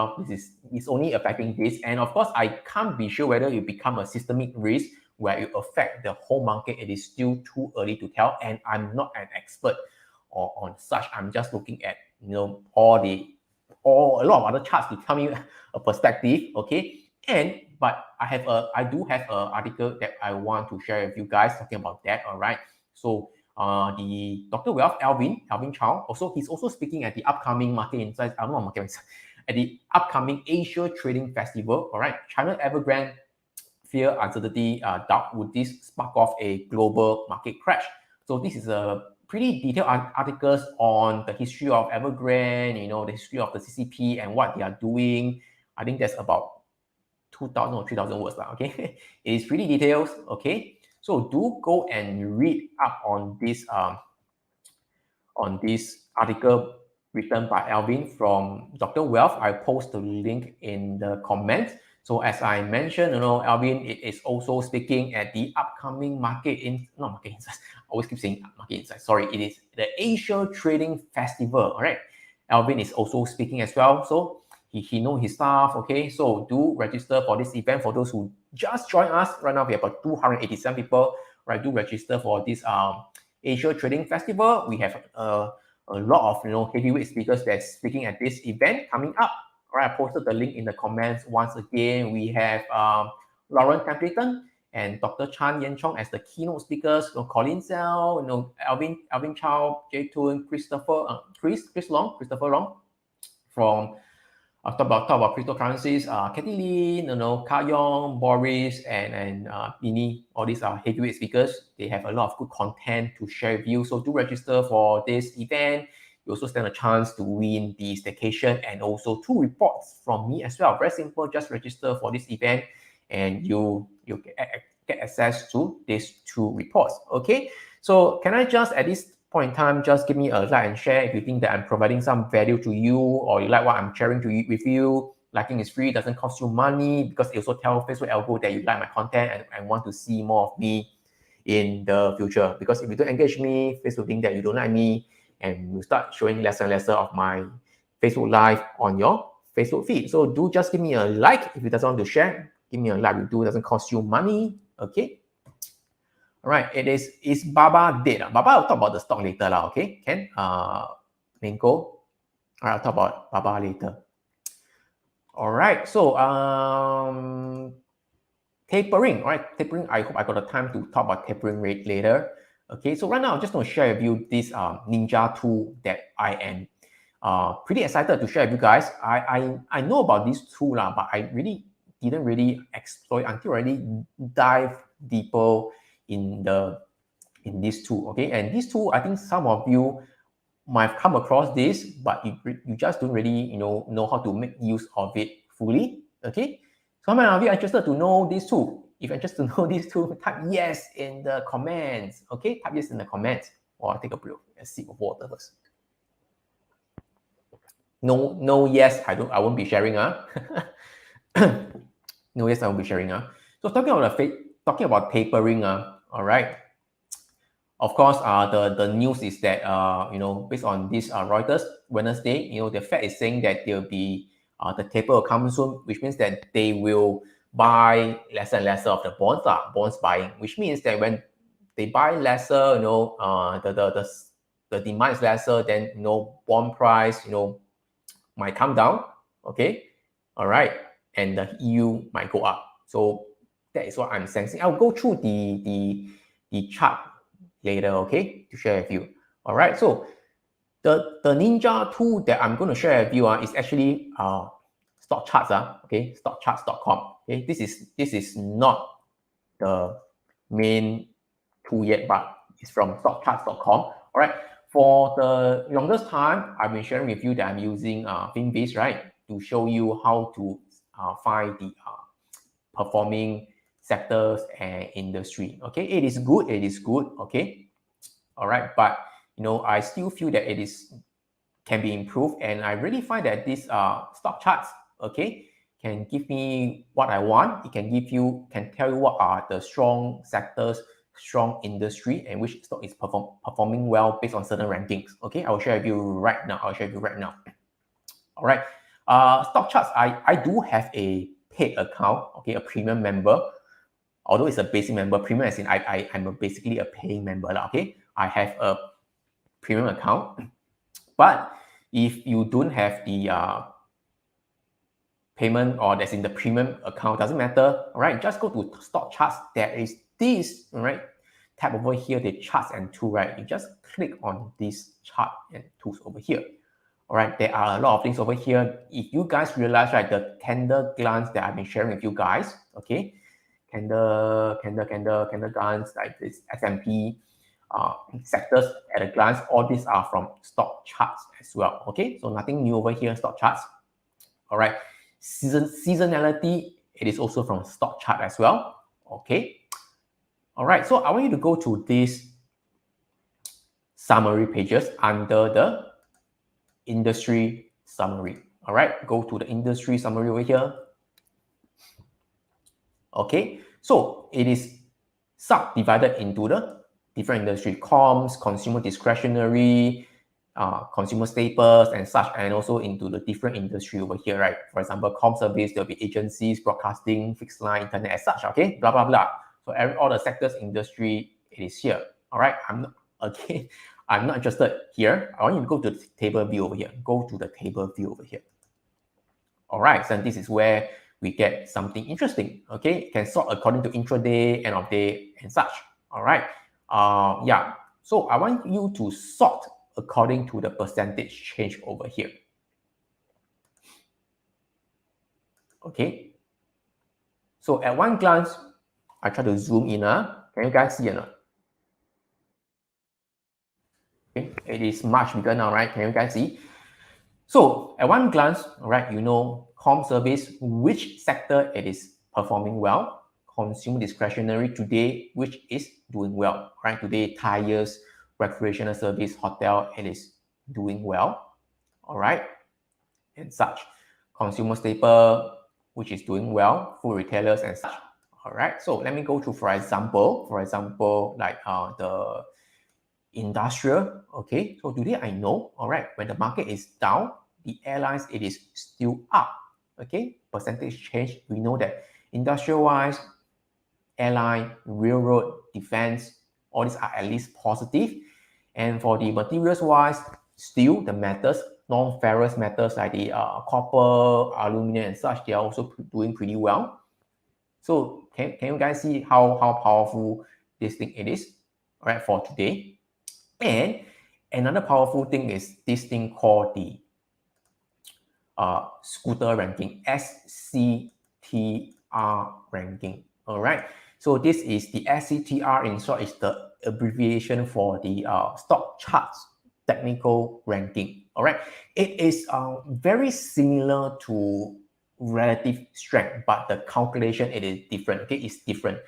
It's only affecting this, and of course I can't be sure whether it become a systemic risk where it affect the whole market. It is still too early to tell, and I'm not an expert on such. I'm just looking at a lot of other charts to tell me a perspective. Okay, but I do have an article that I want to share with you guys talking about that. All right, so the Dr. Wealth, Alvin Chow, he's also speaking at the upcoming Market Insights, not Market Insights, at the upcoming Asia Trading Festival. All right, China Evergrande fear, uncertainty, doubt, would this spark off a global market crash? So this is a pretty detailed articles on the history of Evergrande, the history of the CCP and what they are doing. I think that's about 2,000 or 3,000 words, okay? It is pretty details, okay? So do go and read up on this article written by Alvin from Dr. Wealth. I post the link in the comments. So as I mentioned, Alvin is also speaking at the upcoming Market Insights. I always keep saying Market Insights. Sorry, it is the Asia Trading Festival. All right, Alvin is also speaking as well. So he knows his stuff. Okay, so do register for this event. For those who just joined us right now, we have about 287 people. Right, do register for this Asia Trading Festival. We have a lot of heavyweight speakers that's speaking at this event coming up. All right, I posted the link in the comments once again. We have Lauren Templeton and Dr. Chan Yen Chong as the keynote speakers. Colin Sell, Alvin Chow, Jay Toon, Christopher Long from talk about cryptocurrencies. Kathy Lin, Ka Yong, Boris, and Bini. All these are heavyweight speakers. They have a lot of good content to share with you. So do register for this event. You also stand a chance to win the staycation and also 2 reports from me as well. Very simple. Just register for this event, and you get access to these 2 reports. Okay. So can I just at this point in time, just give me a like and share if you think that I'm providing some value to you, or you like what I'm sharing with you. Liking is free, doesn't cost you money, because it also tells Facebook algo that you like my content and want to see more of me in the future. Because if you don't engage me, Facebook think that you don't like me, and you start showing less and less of my Facebook Live on your Facebook feed. So do just give me a like. If you doesn't want to share, give me a like. It doesn't cost you money. Okay. All right, is Baba dead? Baba, I'll talk about the stock later, okay? Can Minko? All right, I'll talk about Baba later. All right, so tapering. All right, tapering. I hope I got the time to talk about tapering rate later. Okay, so right now I'm just going to share with you this Ninja tool that I am pretty excited to share with you guys. I know about this tool, but I really didn't really exploit until I really dive deeper in this tool. Okay, and this tool, I think some of you might come across this, but you just don't really know how to make use of it fully. Okay, so how many of you are interested to know this tool? If you're interested to know this tool, type yes in the comments. Okay, type yes in the comments. Or I'll take a sip of water first. No, yes, I won't be sharing. No, yes, I won't be sharing. So talking about tapering. All right. Of course, the news is that based on this Reuters Wednesday, the Fed is saying that there'll be the taper will come soon, which means that they will buy lesser and lesser of the bonds buying, which means that when they buy lesser, the demand is lesser, then bond price might come down. Okay, all right, and the EU might go up. So that is what I'm sensing. I'll go through the chart later, okay, to share with you. All right, so the ninja tool that I'm going to share with you is actually stock charts. Okay, stockcharts.com. Okay, this is not the main tool yet, but it's from stockcharts.com. All right, for the longest time, I've been sharing with you that I'm using Finbase, right, to show you how to find the performing sectors and industry. Okay, it is good. Okay, all right, but I still feel that it is can be improved, and I really find that these stock charts, okay, can give me what I want. It can tell you what are the strong sectors, strong industry, and which stock is performing well based on certain rankings. Okay, I will share with you right now. All right, stock charts. I do have a paid account. Okay, a premium member. Although it's a basic member, premium as in I'm basically a paying member. Okay, I have a premium account, but if you don't have the payment or that's in the premium account, doesn't matter. All right, just go to stock charts. There is this, all right, tab over here, the charts and tool, right? You just click on this chart and tools over here. All right, there are a lot of things over here. If you guys realize, right, the candle glance that I've been sharing with you guys, okay, candle glance, like this S&P sectors at a glance, all these are from stock charts as well. Okay, so nothing new over here, stock charts. All right, seasonality, it is also from stock chart as well. Okay, all right, so I want you to go to these summary pages under the industry summary. All right, go to the industry summary over here. Okay, so it is subdivided into the different industry: comms, consumer discretionary, consumer staples, and such, and also into the different industry over here, right? For example, comm service, there'll be agencies, broadcasting, fixed line, internet, as such. Okay, blah blah blah. So all the sectors, industry, it is here. All right, I'm not interested here. I want you to go to the table view over here. Go to the table view over here. All right, so this is where we get something interesting. Okay, you can sort according to intraday, end of day, and such. All right. Yeah. So I want you to sort according to the percentage change over here. Okay. So at one glance, I try to zoom in. Can you guys see or not? Okay, it is much bigger now, right? Can you guys see? So at one glance, all right, comm service, which sector it is performing well. Consumer discretionary today, which is doing well, right? Today, tires, recreational service, hotel, it is doing well, all right, and such. Consumer staple, which is doing well, food retailers and such, all right. So let me go to, for example, like the industrial. Okay, so today I know, all right, when the market is down, the airlines, it is still up. Okay, percentage change, we know that industrial wise, airline, railroad, defense, all these are at least positive. And for the materials wise, still the metals, non-ferrous metals like the copper, aluminum and such, they are also doing pretty well. So can you guys see how powerful this thing it is, all right, for today? And another powerful thing is this thing called the scooter ranking, SCTR ranking. All right. So this is the SCTR, in short, is the abbreviation for the stock charts technical ranking. All right. It is very similar to relative strength, but the calculation, it is different. Okay, it's different.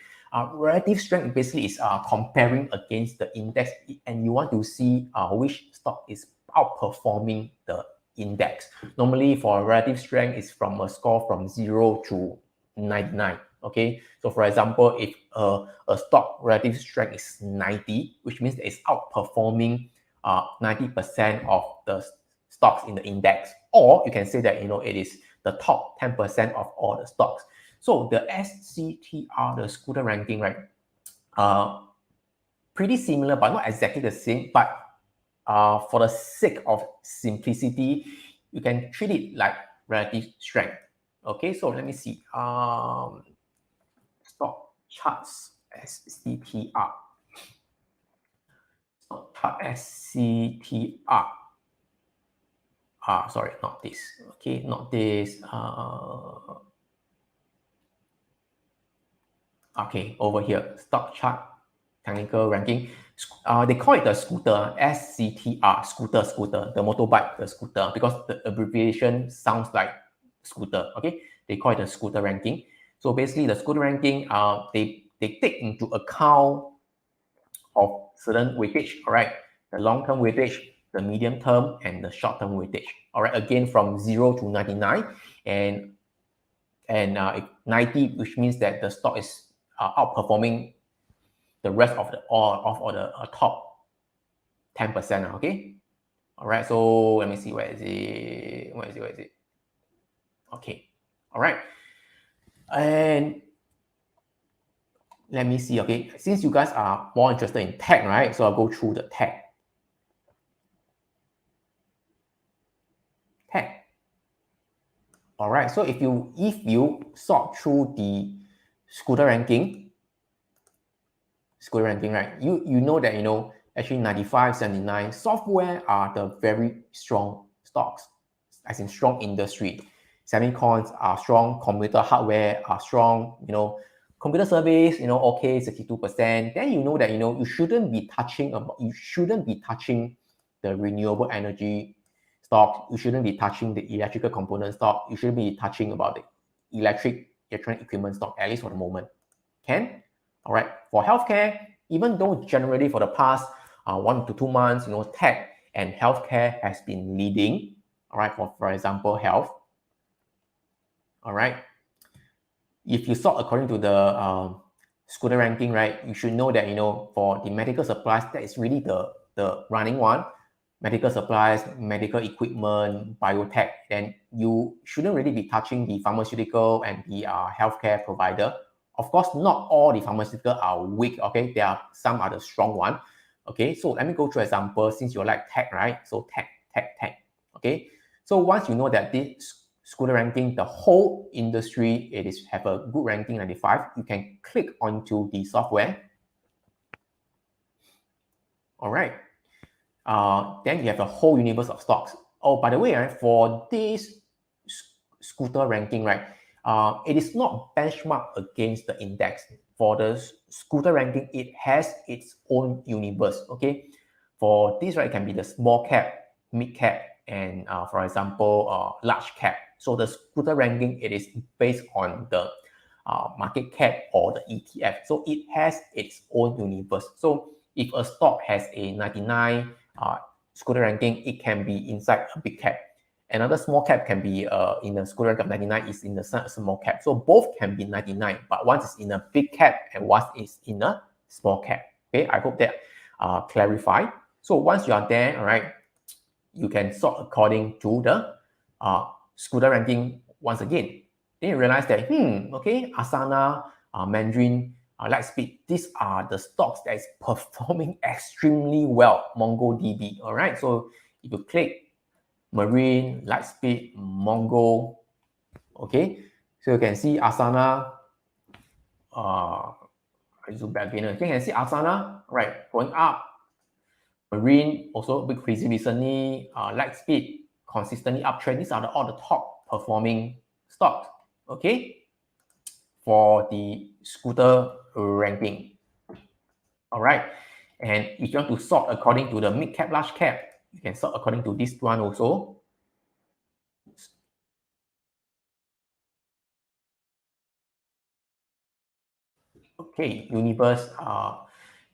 Relative strength basically is comparing against the index, and you want to see which stock is outperforming the index. Normally for relative strength, it's from a score from 0 to 99. Okay, so for example, if a stock relative strength is 90, which means it's outperforming 90% of the stocks in the index, or you can say that it is the top 10% of all the stocks. So the SCTR, the scooter ranking, right? Pretty similar, but not exactly the same. But for the sake of simplicity, you can treat it like relative strength. Okay, so let me see. Stock charts SCTR. Stock chart SCTR. Sorry, not this. Okay, not this. Okay, over here, stock chart technical ranking. They call it the scooter, SCTR, scooter, the motorbike, the scooter, because the abbreviation sounds like scooter. Okay, they call it the scooter ranking. So basically, the scooter ranking, they take into account of certain weightage. All right, the long-term weightage, the medium-term, and the short-term weightage. All right, again from 0 to 99, and 90, which means that the stock is outperforming the rest of the top 10%. Okay. All right. So let me see, where is it? Where is it? Okay. All right. And let me see. Okay. Since you guys are more interested in tech, right? So I'll go through the tech. All right. So if you sort through the scooter ranking, right? You know that actually 95, 79 software are the very strong stocks, as in strong industry. Semicons are strong, computer hardware are strong, computer service, okay, 62%. Then you know that you shouldn't be touching the renewable energy stock, you shouldn't be touching the electrical component stock, you shouldn't be touching about the electronic equipment stock, at least for the moment. Can? All right. For healthcare, even though generally for the past 1 to 2 months, tech and healthcare has been leading. All right. For example, health. All right. If you sort according to the scooter ranking, right, you should know that for the medical supplies, that is really the running one. Medical supplies, medical equipment, biotech. Then you shouldn't really be touching the pharmaceutical and the healthcare provider. Of course, not all the pharmaceutical are weak. Okay, there are some are the strong one. Okay, so let me go through example since you like tech, right? So tech. Okay, so once you know that this scooter ranking, the whole industry, it is have a good ranking 95. You can click onto the software. All right. Then you have a whole universe of stocks. Oh, by the way, right, for this scooter ranking, right, it is not benchmarked against the index. For the scooter ranking, it has its own universe. Okay, for this, right, it can be the small cap, mid cap, and for example, large cap. So the scooter ranking, it is based on the market cap or the ETF. So it has its own universe. So if a stock has a 99 scooter ranking, it can be inside a big cap. Another small cap can be in the scooter rank of 99 is in the small cap. So both can be 99, but one is in a big cap and one is in a small cap. Okay, I hope that clarified. So once you are there, all right, you can sort according to the scooter ranking once again. Then you realize that, okay, Asana, Mandarin, Lightspeed, these are the stocks that is performing extremely well, MongoDB, all right? So if you click Marine, Lightspeed, Mongo, okay? So you can see Asana, I zoom back again. You can see Asana, right, going up. Marine, also a bit crazy recently. Lightspeed, consistently uptrend. These are all the top performing stocks, okay? For the scooter ranking. All right. And if you want to sort according to the mid cap, large cap, you can sort according to this one also. Okay, universe.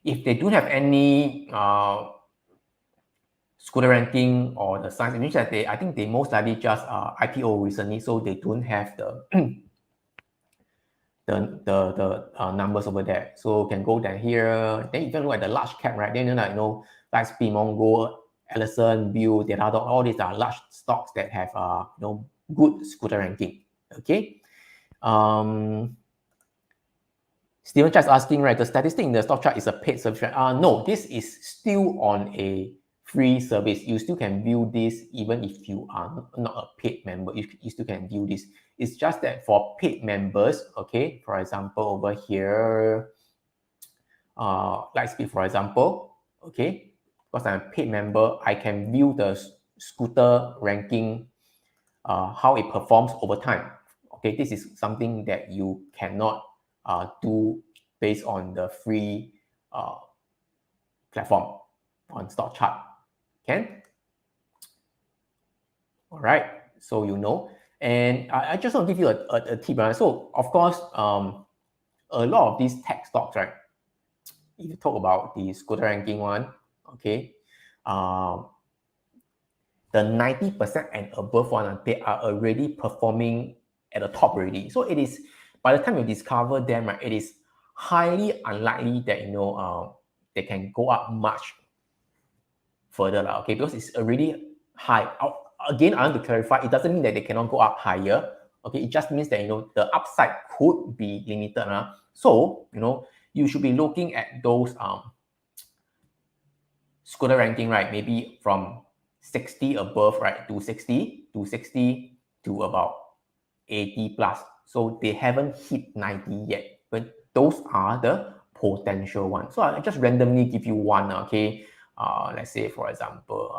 If they don't have any scooter ranking or the size, it means that I think they most likely just IPO recently, so they don't have the numbers over there. So can go down here. Then you can look at the large cap, right? Then like Lightspeed, Mongo, Ellison, View, Datadog, all these are large stocks that have good scooter ranking. Okay. Steven just asking, right? The statistic in the stock chart is a paid service. No, this is still on a free service. You still can view this even if you are not a paid member. You still can view this. It's just that for paid members, okay, for example, over here, Lightspeed, for example, okay, because I'm a paid member, I can view the scooter ranking, how it performs over time. Okay, this is something that you cannot do based on the free platform on stock chart. Can? All right, so you know. And I just want to give you a tip, right? So of course, a lot of these tech stocks, right? If you talk about the scooter ranking one, okay, the 90% and above one, they are already performing at the top already. So it is, by the time you discover them, right, it is highly unlikely that they can go up much further, okay, because it's already high. Again, I want to clarify, it doesn't mean that they cannot go up higher. Okay, it just means that the upside could be limited. So you should be looking at those scooter ranking, right? Maybe from 60 above, right, to 60 to about 80 plus. So they haven't hit 90 yet, but those are the potential ones. So I just randomly give you one, okay? Let's say, for example,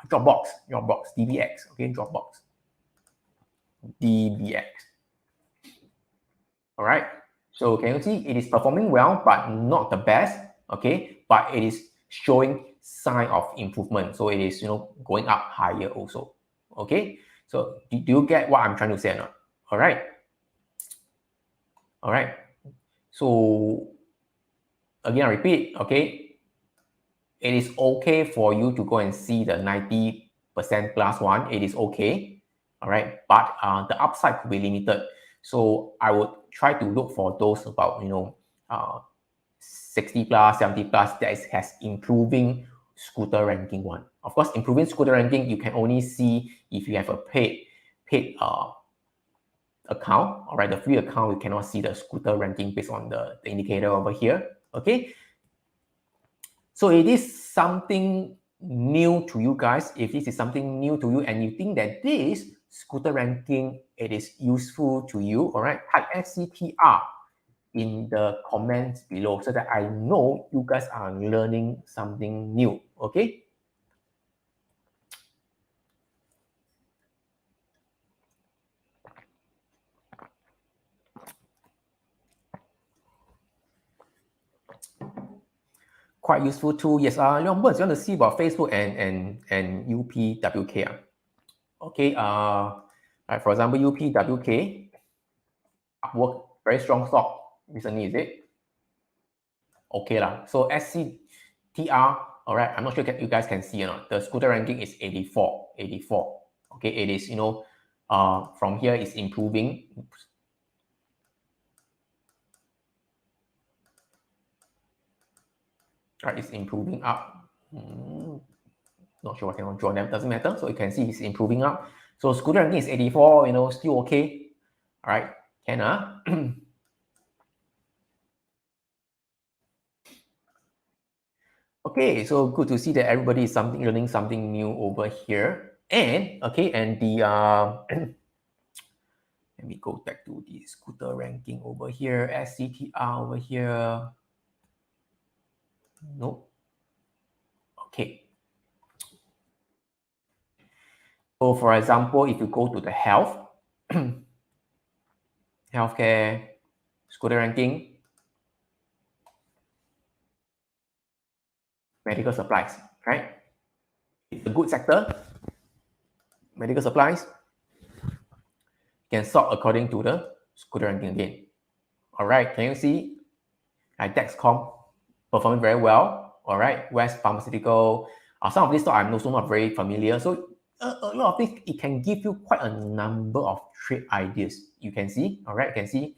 Dropbox, DBX, okay, Dropbox, DBX. All right. So can you see it is performing well, but not the best, okay? But it is showing sign of improvement. So it is, going up higher also, okay? So do you get what I'm trying to say or not? All right. All right. So again, I repeat, okay? It is okay for you to go and see the 90% plus one. It is okay. All right. But the upside could be limited. So I would try to look for those about, 60 plus, 70 plus that has improving scooter ranking one. Of course, improving scooter ranking, you can only see if you have a paid account. All right, the free account, you cannot see the scooter ranking based on the indicator over here. Okay. So it is something new to you guys. If this is something new to you and you think that this scooter ranking, it is useful to you, all right, type SCTR in the comments below so that I know you guys are learning something new, okay? Quite useful too. Yes, Leon Burns, you want to see about Facebook and UPWK? Okay, right, for example, UPWK, work very strong stock recently, is it? Okay lah. So SCTR, all right, I'm not sure you guys can see or not. The scooter ranking is 84. Okay, it is, from here is improving. Oops. Right, it's improving up. Not sure I cannot draw them, doesn't matter. So you can see it's improving up. So scooter ranking is 84, still okay. All right, can Okay, so good to see that everybody is learning something new over here. And okay, and the let me go back to the scooter ranking over here, SCTR over here. Nope. Okay. So for example, if you go to the health, healthcare, scooter ranking, medical supplies, right? It's a good sector. Medical supplies can sort according to the scooter ranking again. All right, can you see? Like Dexcom performing very well. All right, West Pharmaceutical, Some of these stocks I'm also not very familiar. So a lot of things, it can give you quite a number of trade ideas. You can see, all right, you can see.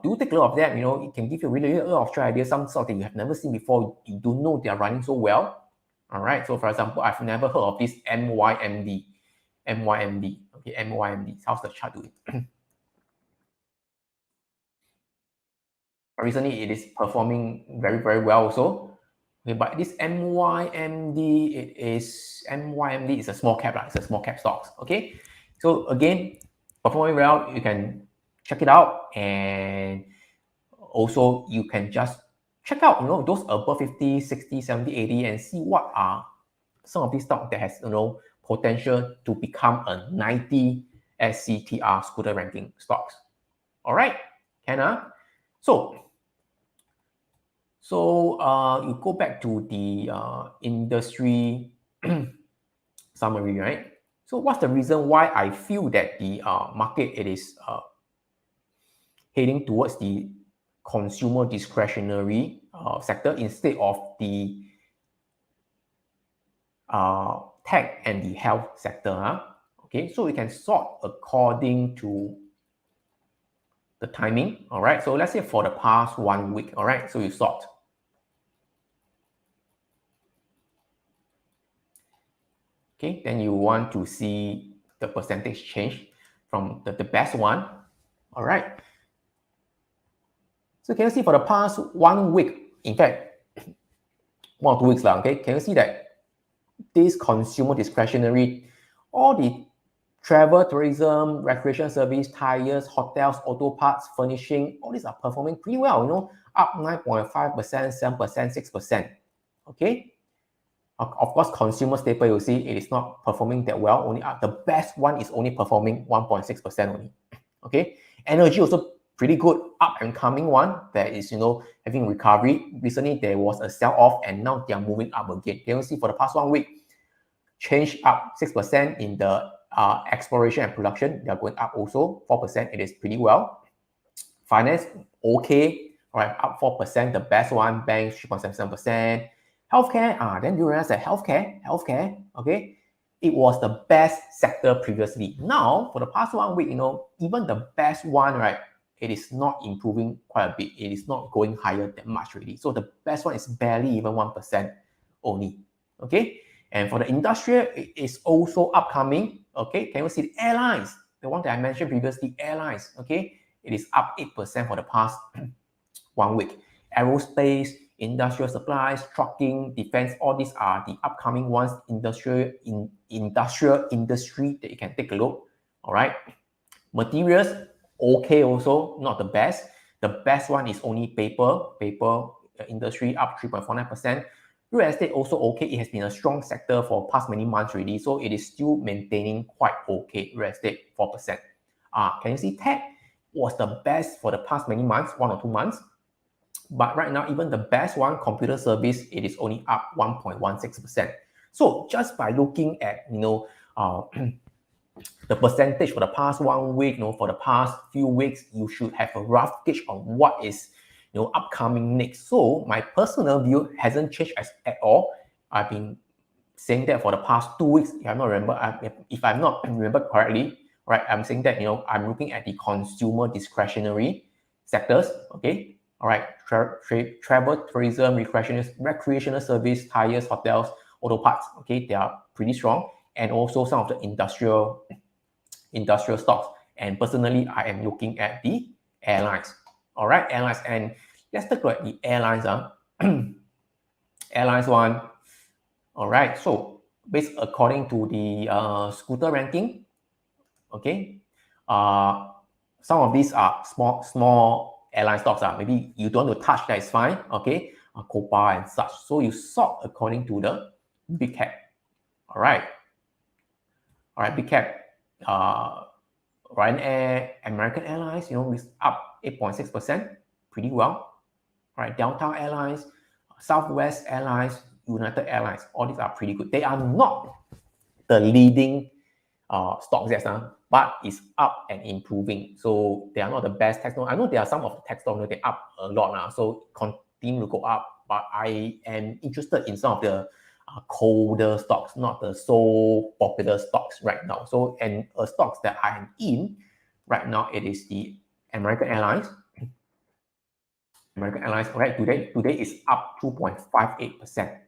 Do take a look of that. It can give you really a lot of trade ideas. Some stocks that you have never seen before, you don't know they are running so well. All right. So for example, I've never heard of this MYMD. MYMD. Okay, MYMD. How's the chart doing? Recently, it is performing very, very well also. Okay, but this MYMD, MYMD is a small cap, right? It's a small cap stocks. Okay. So again, performing well, you can check it out. And also you can just check out, those above 50, 60, 70, 80 and see what are some of these stocks that has, potential to become a 90 SCTR scooter ranking stocks. All right. Can So you go back to the industry summary, right? So what's the reason why I feel that the market it is heading towards the consumer discretionary sector instead of the tech and the health sector? Okay, so we can sort according to the timing. All right, so let's say for the past 1 week. All right, so you sort. Okay, then you want to see the percentage change from the best one. All right. So can you see for the past 1 week, in fact, 1 or 2 weeks, okay, can you see that this consumer discretionary, all the travel, tourism, recreation service, tires, hotels, auto parts, furnishing, all these are performing pretty well, up 9.5%, 7%, 6%. Okay. Of course, consumer staple, you see, it is not performing that well. Only the best one is only performing 1.6% only. Okay. Energy also pretty good, up and coming one that is, having recovery. Recently, there was a sell-off and now they are moving up again. Can you see for the past 1 week, change up 6% in the exploration and production. They are going up also 4%. It is pretty well. Finance, okay. All right, up 4%. The best one, banks 3.77%. Healthcare, then you realize that healthcare, okay, it was the best sector previously. Now, for the past 1 week, even the best one, right, it is not improving quite a bit. It is not going higher that much really. So the best one is barely even 1% only, okay? And for the industrial, it is also upcoming, okay? Can you see the airlines? The one that I mentioned previously, airlines, okay? It is up 8% for the past 1 week. Aerospace, industrial supplies, trucking, defense, all these are the upcoming ones, industrial industry that you can take a look, all right? Materials, okay also, not the best. The best one is only paper industry up 3.49%. Real estate also okay. It has been a strong sector for past many months already, so it is still maintaining quite okay. Real estate 4%. Can you see tech was the best for the past many months, 1 or 2 months? But right now, even the best one, computer service, it is only up 1.16%. So just by looking at, the percentage for the past 1 week, for the past few weeks, you should have a rough gauge on what is, upcoming next. So my personal view hasn't changed at all. I've been saying that for the past 2 weeks. If I'm not remember correctly, right? I'm saying that, I'm looking at the consumer discretionary sectors. Okay. All right. Travel, tourism, recreational service, tires, hotels, auto parts. Okay. They are pretty strong. And also some of the industrial stocks. And personally, I am looking at the airlines. All right, airlines. And let's take a look at the airlines. Airlines one. All right, so based according to the scooter ranking, okay, some of these are small airline stocks. Maybe you don't want to touch, that is fine. Okay, Copa and such. So you sort according to the big cap. All right, big cap. Ryanair, American Airlines, is up 8.6%, pretty well. All right, Delta Airlines, Southwest Airlines, United Airlines, all these are pretty good. They are not the leading stocks yet, but it's up and improving. So they are not the best tech stocks. I know there are some of the tech stocks they up a lot now, so continue to go up. But I am interested in some of the colder stocks, not the so popular stocks right now. So, and stocks that I am in right now, it is the American Airlines. American Airlines, right? Today is up 2.58%.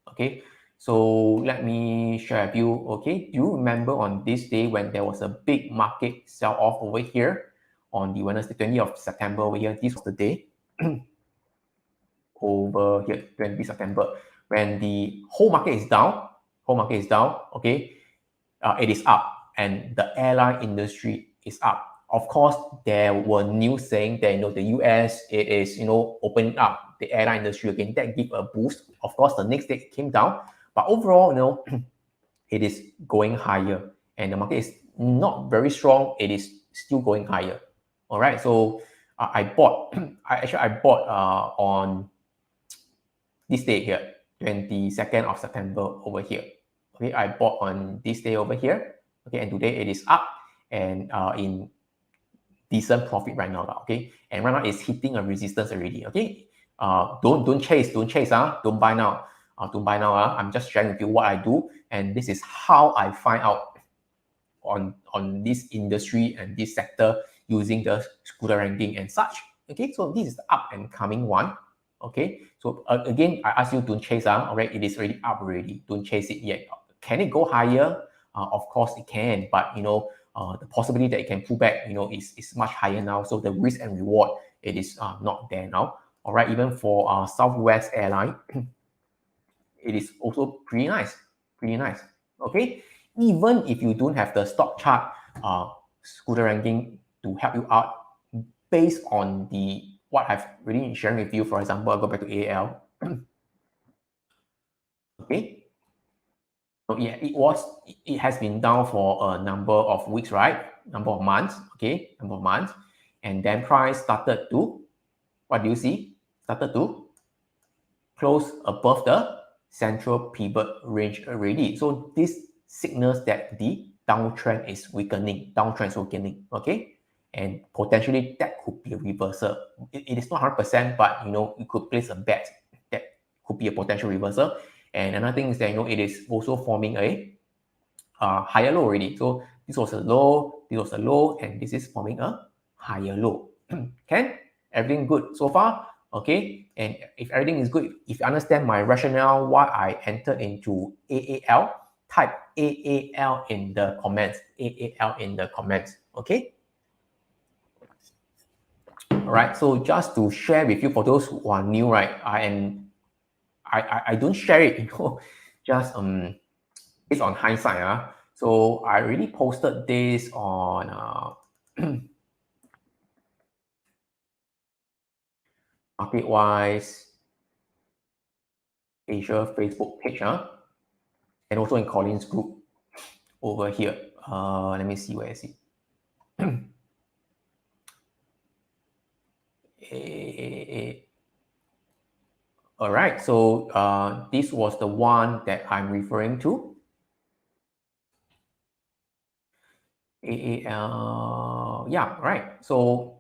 Okay, so let me share with you. Okay, do you remember on this day when there was a big market sell-off over here on the Wednesday, 20th of September over here? This was the day over here, 20 September, when the whole market is down. Okay, it is up, and the airline industry is up. Of course, there were news saying that the US it is opening up the airline industry again. That give a boost. Of course, the next day it came down, but overall, it is going higher, and the market is not very strong. It is still going higher. All right, so I bought. I bought on this day here, 22nd of September over here. Okay, I bought on this day over here. Okay, and today it is up and in decent profit right now. Okay, and right now it's hitting a resistance already. Okay, don't chase, don't buy now. Don't buy now. I'm just sharing with you what I do, and this is how I find out on this industry and this sector using the scooter ranking and such. Okay, so this is the up and coming one. Okay, so again, I ask you don't chase. All right, it is already up already. Don't chase it yet. Can it go higher? Of course it can, but the possibility that it can pull back, is much higher now. So the risk and reward, it is not there now. All right, even for Southwest Airline, it is also pretty nice, Okay, even if you don't have the stock chart, scooter ranking to help you out, based on the what I've really sharing with you. For example, I'll go back to AAL. Okay, so yeah, it has been down for a number of weeks, right? Number of months, okay, and then price started to, what do you see? Started to close above the central pivot range already. So this signals that the downtrend is weakening. Okay, and potentially that could be a reversal. It is not 100%, but you could place a bet that could be a potential reversal. And another thing is that it is also forming a higher low already. So this was a low, and this is forming a higher low. Can everything good so far? Okay, and if everything is good, if you understand my rationale why I entered into AAL, type AAL in the comments. Okay. All right. So just to share with you, for those who are new, right? I don't share it, just based on hindsight. So I really posted this on MarketWise Asia Facebook page, and also in Colin's group over here. Let me see, where is it? All right, so this was the one that I'm referring to. AAL, yeah, right. So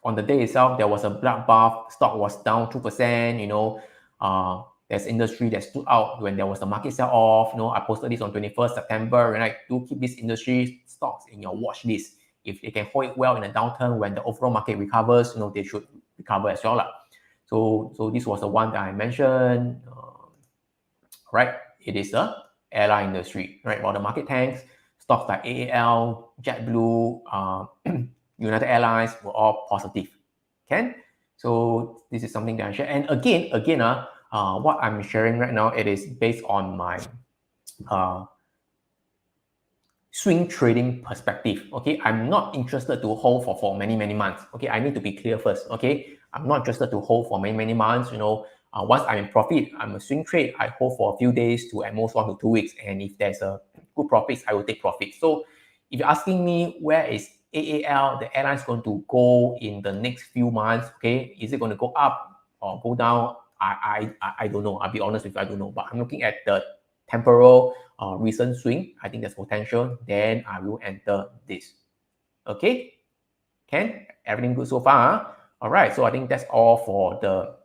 on the day itself, there was a bloodbath. Stock was down 2%. There's industry that stood out when there was a market sell-off. I posted this on 21st September, and I do keep this industry stocks in your watch list. If they can hold it well in a downturn, when the overall market recovers, they should recover as well. So this was the one that I mentioned. Right, it is the airline industry. Right, while the market tanks, stocks like AAL, JetBlue, United Airlines were all positive. Okay, so this is something that I share. And again, what I'm sharing right now, it is based on my swing trading perspective. Okay, I'm not interested to hold for many months. Okay, I need to be clear first. Okay, I'm not interested to hold for many months. Once I'm in profit, I'm a swing trade. I hold for a few days to at most 1 to 2 weeks, and if there's a good profits, I will take profit. So if you're asking me where is AAL, the airline's going to go in the next few months, okay, is it going to go up or go down? I don't know. I'll be honest with you, I don't know. But I'm looking at the temporal recent swing. I think there's potential. Then I will enter this. Okay, Ken, everything good so far? All right, so I think that's all for the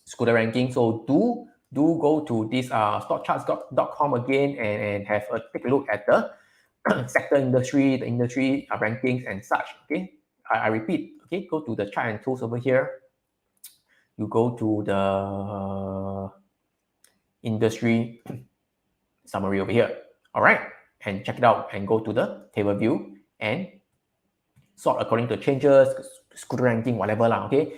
scooter ranking. So do do go to this stockcharts.com again and have a take a look at the sector industry, the industry rankings and such. Okay, I repeat. Okay, go to the chart and tools over here. You go to the industry summary over here. All right, and check it out and go to the table view and sort according to changes, scooter ranking, whatever lah. Okay,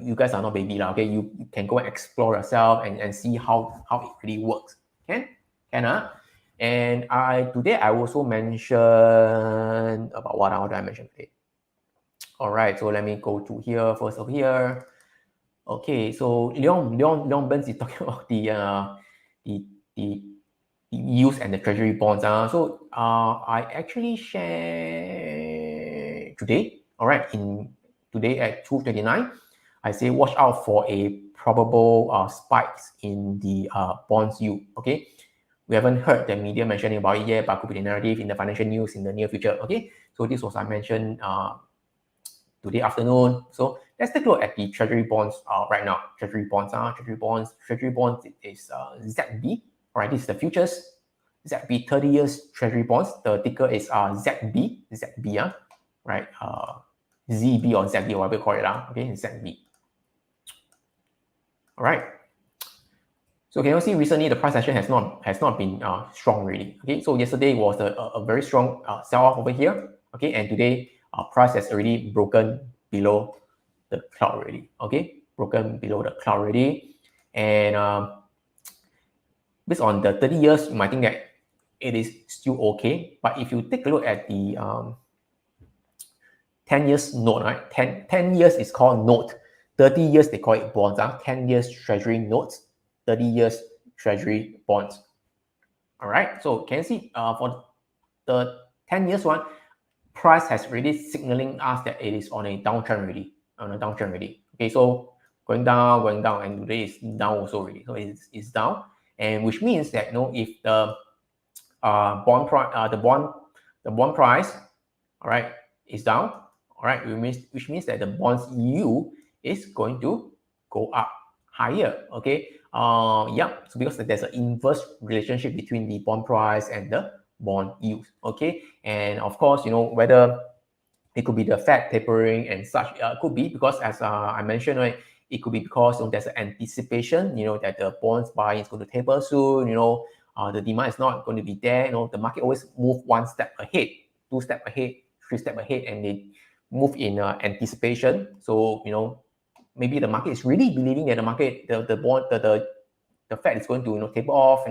you guys are not baby lah. Okay, you can go and explore yourself and see how it really works. Can And today I also mentioned about what did I mention today? All right, so let me go to here first over here. Okay, so Leon Burns is talking about the yields and the treasury bonds. So I actually share today. All right, today at 2:29, I say watch out for a probable spikes in the bonds yield. Okay, we haven't heard the media mentioning about it yet, but could be the narrative in the financial news in the near future. Okay, so this was I mentioned today afternoon. So let's take a look at the treasury bonds right now. Treasury bonds is ZB. All right, this is the futures. ZB 30 years treasury bonds. The ticker is ZB. Right? ZB or ZB, whatever you call it. Okay, ZB. All right. So can you see recently the price action has not been strong really. Okay, so yesterday was a very strong sell-off over here. Okay, and today price has already broken below the cloud already. Okay, broken below the cloud already, and based on the 30 years, you might think that it is still okay. But if you take a look at the 10 years note, right? 10 years is called note. 30 years they call it bonds. 10 years treasury notes. 30 years treasury bonds. All right, so can you see for the 10 years one, price has really signaling us that it is on a downtrend already. Okay, so going down, and today is down also already. So it's down, and which means that if the bond price, the bond price, all right, is down, all right, which means that the bonds yield is going to go up higher. Okay, yeah. So because there's an inverse relationship between the bond price and the bond yield. Okay, and of course, whether it could be the Fed tapering and such. It could be because, as I mentioned, right, it could be because there's an anticipation, that the bonds buying is going to taper soon. The demand is not going to be there. The market always move one step ahead, 2 steps ahead, 3 steps ahead, and they move in anticipation. So maybe the market is really believing that the Fed is going to taper off,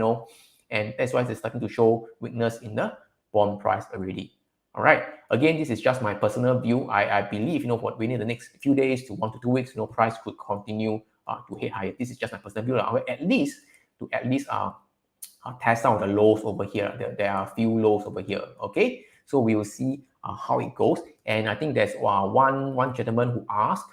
and that's why it's starting to show weakness in the bond price already. All right. Again, this is just my personal view. I believe, within the next few days to 1 to 2 weeks, price could continue to head higher. This is just my personal view. At least test out the lows over here. There are a few lows over here. Okay. So we will see how it goes. And I think there's one gentleman who asked.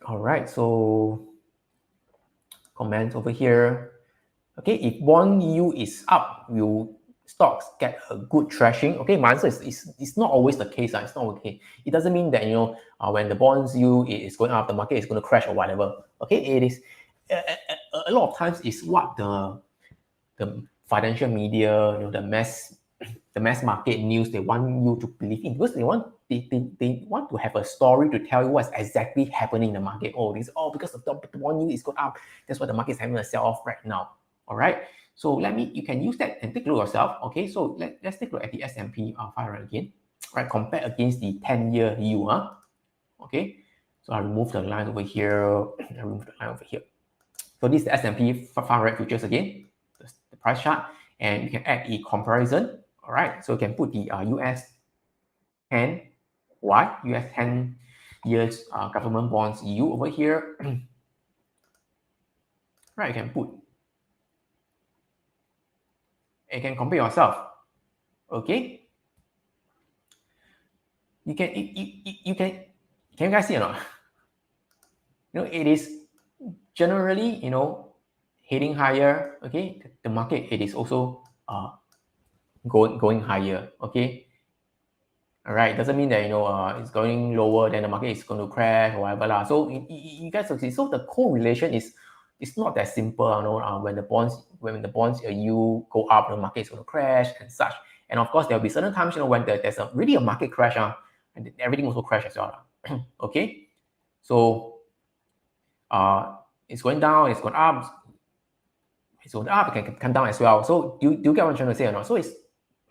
All right, so comments over here. Okay, if bond yield is up, will stocks get a good trashing? Okay, my answer is it's not always the case. It's not okay. It doesn't mean that when the bonds yield is going up, the market is going to crash or whatever. Okay, it is a lot of times is what the financial media, the mass market news, they want you to believe in, because they want to have a story to tell you what's exactly happening in the market. Oh, because of the bond yield is going up, that's why the market is having a sell-off right now. All right, so you can use that and take a look yourself. Okay, so let's take a look at the S&P 500 again, right? Compare against the 10-year yield. Okay, so I remove the line over here. So this is the S&P 500 futures again, the price chart, and you can add a comparison. All right, so you can put the US 10 years government bonds yield over here. Right, you can put. You can compare yourself. Okay. You can. Can you guys see or not? It is generally heading higher. Okay, the market, it is also going higher. Okay. All right, doesn't mean that it's going lower, then the market is going to crash or whatever lah. So you guys will see. So the correlation is it's not that simple. When the bonds you go up, the market is going to crash and such. And of course, there will be certain times when there's really a market crash, and everything also crash as well. Okay, so it's going down, it's going up, it's going up, it can come down as well. So do you get what I'm trying to say or not? So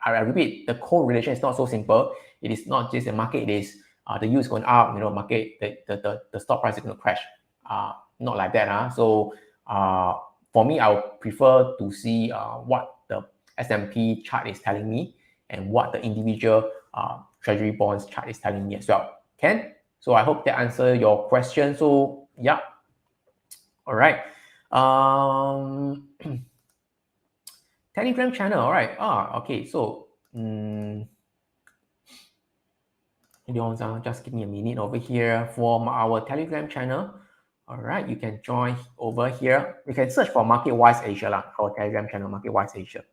I repeat, the correlation is not so simple. It is not just the market, it is the yield is going up, market, the stock price is going to crash. Not like that. So for me, I would prefer to see what the S&P chart is telling me and what the individual treasury bonds chart is telling me as well. Can? So I hope that answer your question. So yeah. All right. Telegram channel. All right. Okay. So just give me a minute over here for our Telegram channel. All right, you can join over here. You can search for MarketWise Asia lah, our Telegram channel, MarketWise Asia.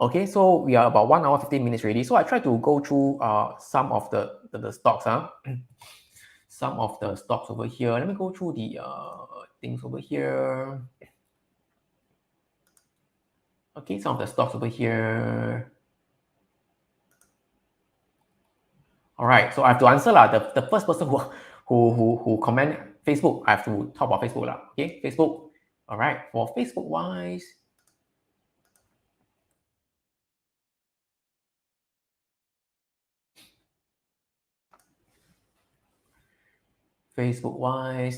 Okay, so we are about 1 hour 15 minutes ready. So I try to go through some of the stocks. Some of the stocks over here. Let me go through the things over here. Okay, some of the stocks over here. All right, so I have to answer lah. The first person who comment Facebook, I have to talk about Facebook lah. Okay, Facebook. All right, for Facebook wise,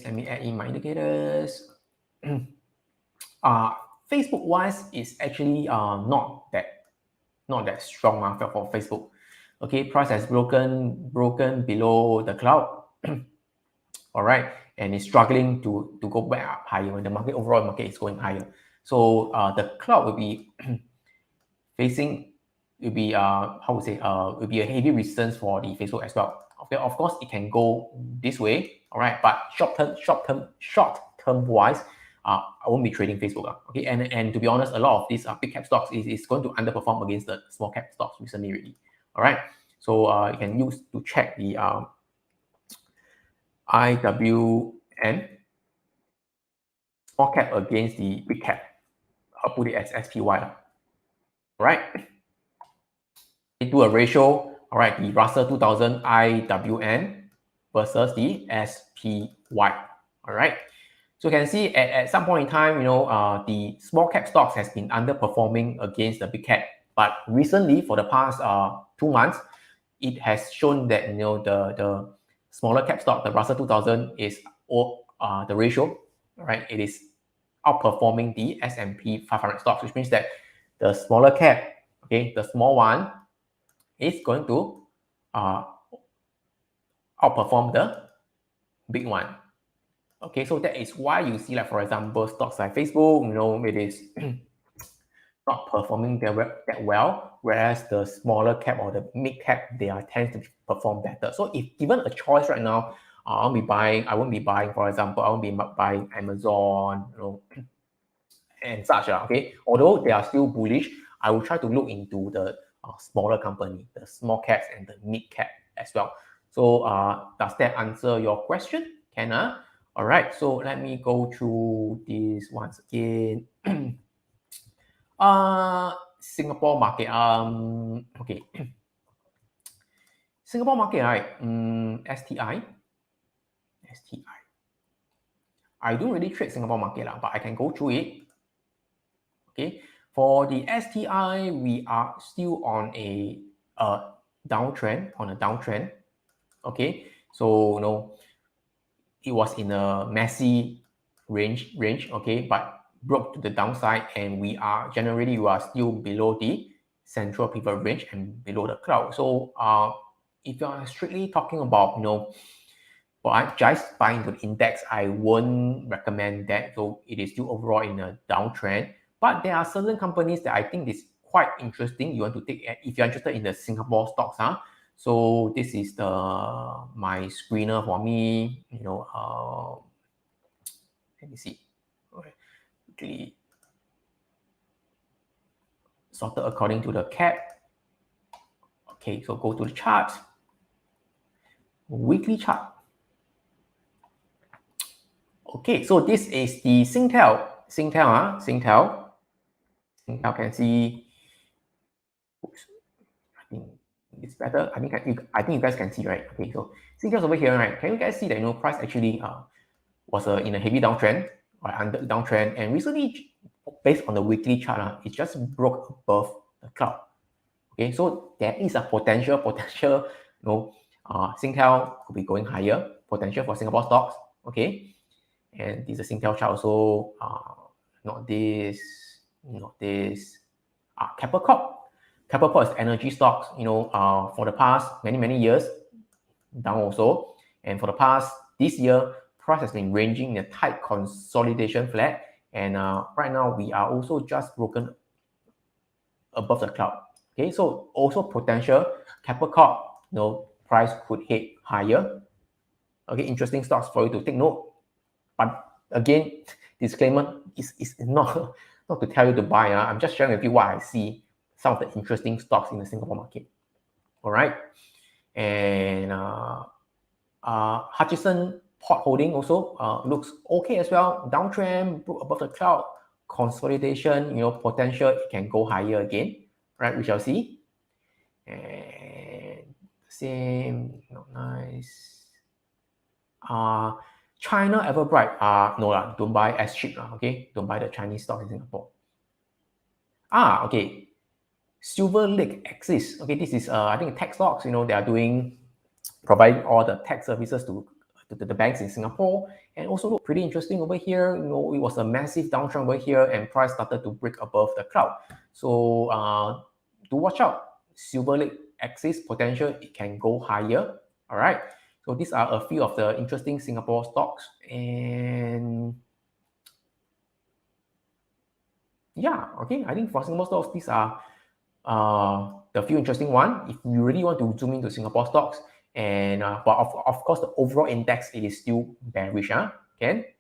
let me add in my indicators. Facebook wise is actually not that strong for Facebook. Okay, price has broken below the cloud. All right, and it's struggling to go back up higher when the overall market is going higher. So the cloud will be facing, will be will be a heavy resistance for the Facebook as well. Okay, of course it can go this way. All right, but short term wise, I won't be trading Facebook. Okay, and to be honest, a lot of these big cap stocks is going to underperform against the small cap stocks recently already. All right, so you can use to check the IWN small cap against the big cap. I'll put it as SPY. All right, do a ratio. All right, the Russell 2000 IWN versus the SPY. All right. So you can see at some point in time, the small cap stocks has been underperforming against the big cap. But recently, for the past 2 months, it has shown that the smaller cap stock, the Russell 2000, is the ratio, right? It is outperforming the S&P 500 stocks, which means that the smaller cap, okay, the small one, is going to outperform the big one. Okay, so that is why you see, like, for example, stocks like Facebook, it is not performing that well, whereas the smaller cap or the mid cap, they tend to perform better. So if given a choice right now, I won't be buying, for example, I won't be buying Amazon, and such. Okay, although they are still bullish, I will try to look into the smaller company, the small caps and the mid cap as well. So does that answer your question, Kenna? All right, so let me go through this once again. Singapore market. Okay. Singapore market, right? STI. I don't really trade Singapore market, but I can go through it. Okay. For the STI, we are still on a downtrend. Okay. So it was in a messy range. Okay, but broke to the downside, and we are still below the central pivot range and below the cloud. So if you are strictly talking about but just buying the index, I won't recommend that. So it is still overall in a downtrend. But there are certain companies that I think is quite interesting. You want to take if you're interested in the Singapore stocks, So this is my screener for me. Let me see. Okay, quickly. sorted according to the cap. Okay, so go to the chart. Weekly chart. Okay, so this is the Singtel. Singtel can see. Oops, I think it's better. I think you guys can see, right? Okay, so Singtel's over here, right? Can you guys see that price actually was in a heavy downtrend or under downtrend, and recently, based on the weekly chart, it just broke above the cloud. Okay, so there is a potential, Singtel could be going higher, potential for Singapore stocks. Okay, and this is a Singtel chart also. Not this. Keppel Corp. Keppel Corp is energy stocks. For the past many years, down also, and for the past this year, price has been ranging in a tight consolidation flat, and right now we are also just broken above the cloud. Okay, so also potential Keppel Corp, price could head higher. Okay, interesting stocks for you to take note. But again, disclaimer is not to tell you to buy. I'm just sharing with you what I see, some of the interesting stocks in the Singapore market. All right, and Hutchison Port Holding also looks okay as well. Downtrend above the cloud, consolidation. Potential it can go higher again. Right, we shall see. And same, not nice. China Everbright, no lah, don't buy as cheap lah, okay? Don't buy the Chinese stock in Singapore. Okay. Silver Lake Axis, okay, this is I think tech stocks. They are providing all the tech services to the banks in Singapore, and also look pretty interesting over here. It was a massive downtrend over here, and price started to break above the cloud. So do watch out. Silver Lake Axis potential, it can go higher. All right. So these are a few of the interesting Singapore stocks, and yeah, okay. I think for Singapore stocks, these are the few interesting one. If you really want to zoom into Singapore stocks, and but of course the overall index, it is still bearish. Okay.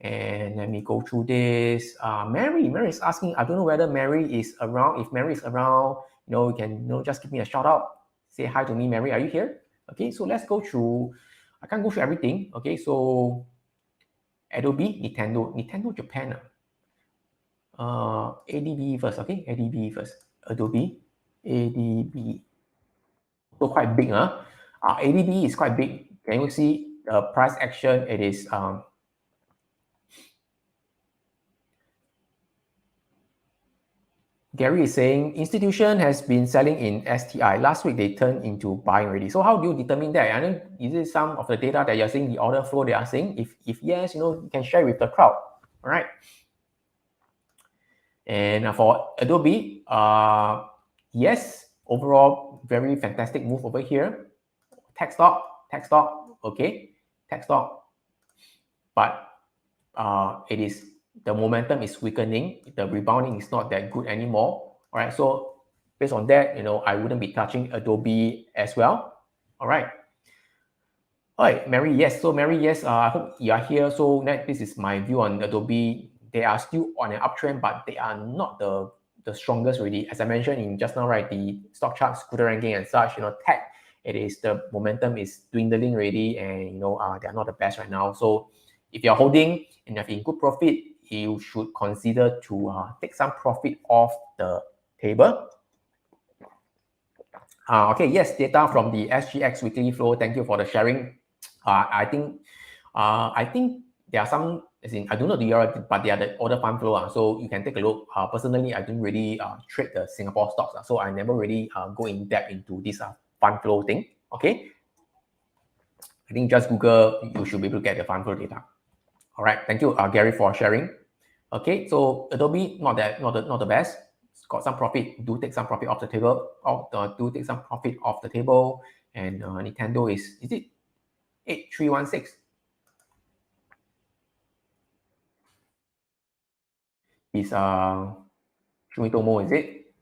And let me go through this. Mary is asking. I don't know whether Mary is around. If Mary is around, you can just give me a shout out. Say hi to me, Mary. Are you here? Okay, so let's go through. I can't go through everything. Okay, so Adobe, Nintendo Japan. ADB first. Okay, ADB first. Adobe, ADB. So quite big. ADB is quite big. Can you see the price action? It is Gary is saying institution has been selling in STI. Last week they turned into buying already. So how do you determine that? I know, is it some of the data that you're seeing, the order flow they are seeing? If yes, you can share with the crowd. All right. And for Adobe, yes, overall very fantastic move over here. Tech stock, okay, tech stock, but it is. The momentum is weakening. The rebounding is not that good anymore. All right. So based on that, I wouldn't be touching Adobe as well. All right. All right, Mary. Yes. So Mary, yes. I hope you are here. So this is my view on Adobe. They are still on an uptrend, but they are not the strongest really. As I mentioned in just now, right? The stock chart, scooter ranking, and such. Tech. It is the momentum is dwindling already, and they are not the best right now. So if you're holding and you're in good profit, you should consider to take some profit off the table. Okay, yes, data from the SGX weekly flow. Thank you for the sharing. I think there are some, I don't know the year, but they are the order fund flow. So you can take a look. Personally, I don't really trade the Singapore stocks. So I never really go in depth into this fund flow thing. Okay. I think just Google, you should be able to get the fund flow data. All right, thank you, Gary, for sharing. Okay, so Adobe, not the best. It's got some profit. Do take some profit off the table. Do take some profit off the table. And Nintendo is it 8316? Is Sumitomo, is it?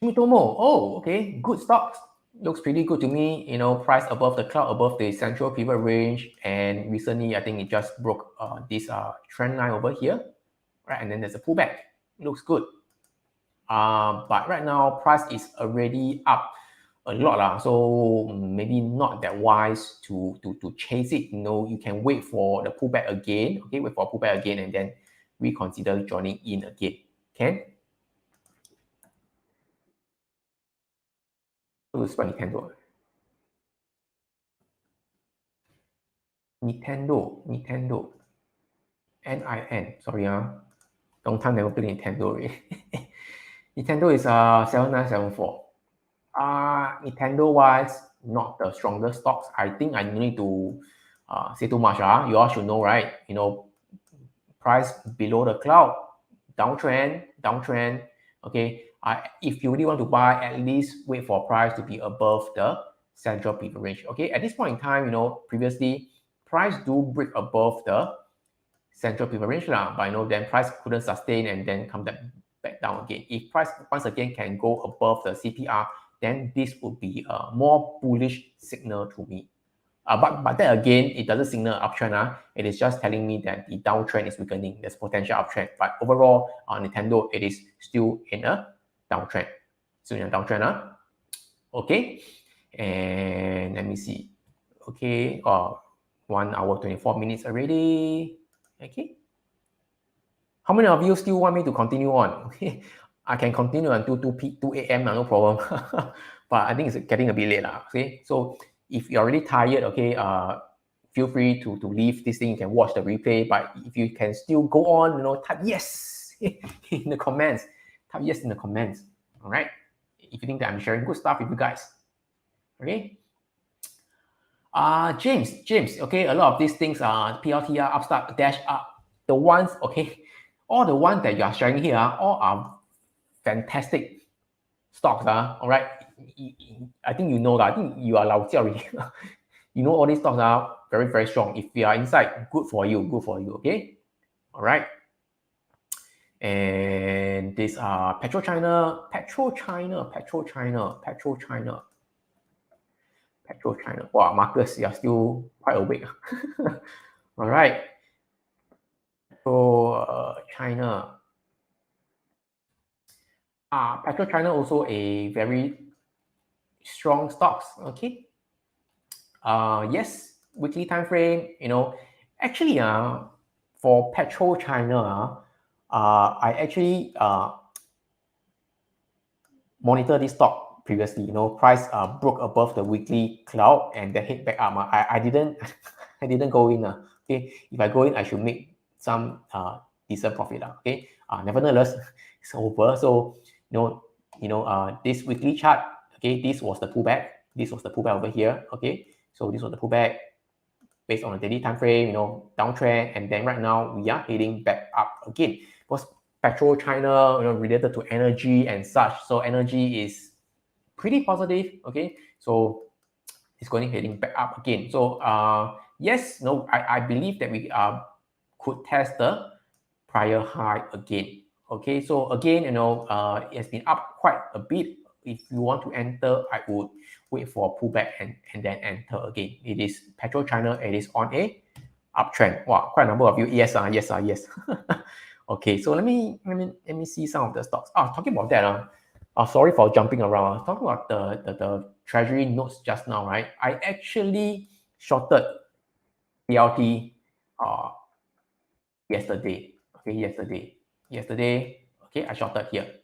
Sumitomo. Oh, okay, good stocks. Looks pretty good to me. Price above the cloud, above the central pivot range, and recently I think it just broke this trend line over here, right? And then there's a pullback. Looks good. But right now, price is already up a lot, so maybe not that wise to chase it. You can wait for the pullback again. Okay, wait for a pullback again, and then reconsider joining in again. Can? So it's about Nintendo. Nintendo. NIN. Sorry, long time never play Nintendo already. Nintendo is 7974. Nintendo wise, not the strongest stocks. I think I need to say too much. You all should know, right? Price below the cloud, downtrend. Okay. If you really want to buy, at least wait for price to be above the central pivot range. Okay. At this point in time, previously price do break above the central pivot range, but then price couldn't sustain and then come back down again. If price once again can go above the CPR, then this would be a more bullish signal to me. But then again, it doesn't signal uptrend. It is just telling me that the downtrend is weakening. There's potential uptrend. But overall, on Nintendo, it is still in a downtrend. Okay. And let me see. Okay. 1 hour, 24 minutes already. Okay. How many of you still want me to continue on? Okay. I can continue until 2 a.m. No problem. But I think it's getting a bit late. Okay. So if you're already tired, okay, feel free to leave this thing. You can watch the replay. But if you can still go on, type yes in the comments. Type yes in the comments. All right. If you think that I'm sharing good stuff with you guys. Okay. James, okay, a lot of these things are PLTR, Upstart, Dash up. The ones, okay, all the ones that you are sharing here, all are fantastic stocks. All right. I think you know that. I think you are lao jiao already. You know all these stocks are very, very strong. If you are inside, good for you, okay? All right. And this PetroChina. Wow, Marcus, you're still quite awake. All right. So China. PetroChina also a very strong stocks. Okay. Yes, weekly time frame. Actually, for PetroChina, I actually monitor this stock previously. Price broke above the weekly cloud and then hit back up. I didn't I didn't go in. Okay, if I go in, I should make some decent profit. Okay. Nevertheless, it's over. So this weekly chart. Okay, this was the pullback. This was the pullback over here. Okay, so this was the pullback based on the daily time frame. Downtrend, and then right now we are heading back up again. Because PetroChina, related to energy and such. So energy is pretty positive. Okay, so it's going heading back up again. So yes, I believe that we could test the prior high again. Okay, so again, it has been up quite a bit. If you want to enter, I would wait for a pullback and then enter again. It is PetroChina. It is on a uptrend. Wow, quite a number of you. Yes, yes. Okay, so let me see some of the stocks. Talking about that, sorry for jumping around. Talking about the treasury notes just now, right? I actually shorted PLT yesterday. Okay, yesterday. Okay, I shorted here.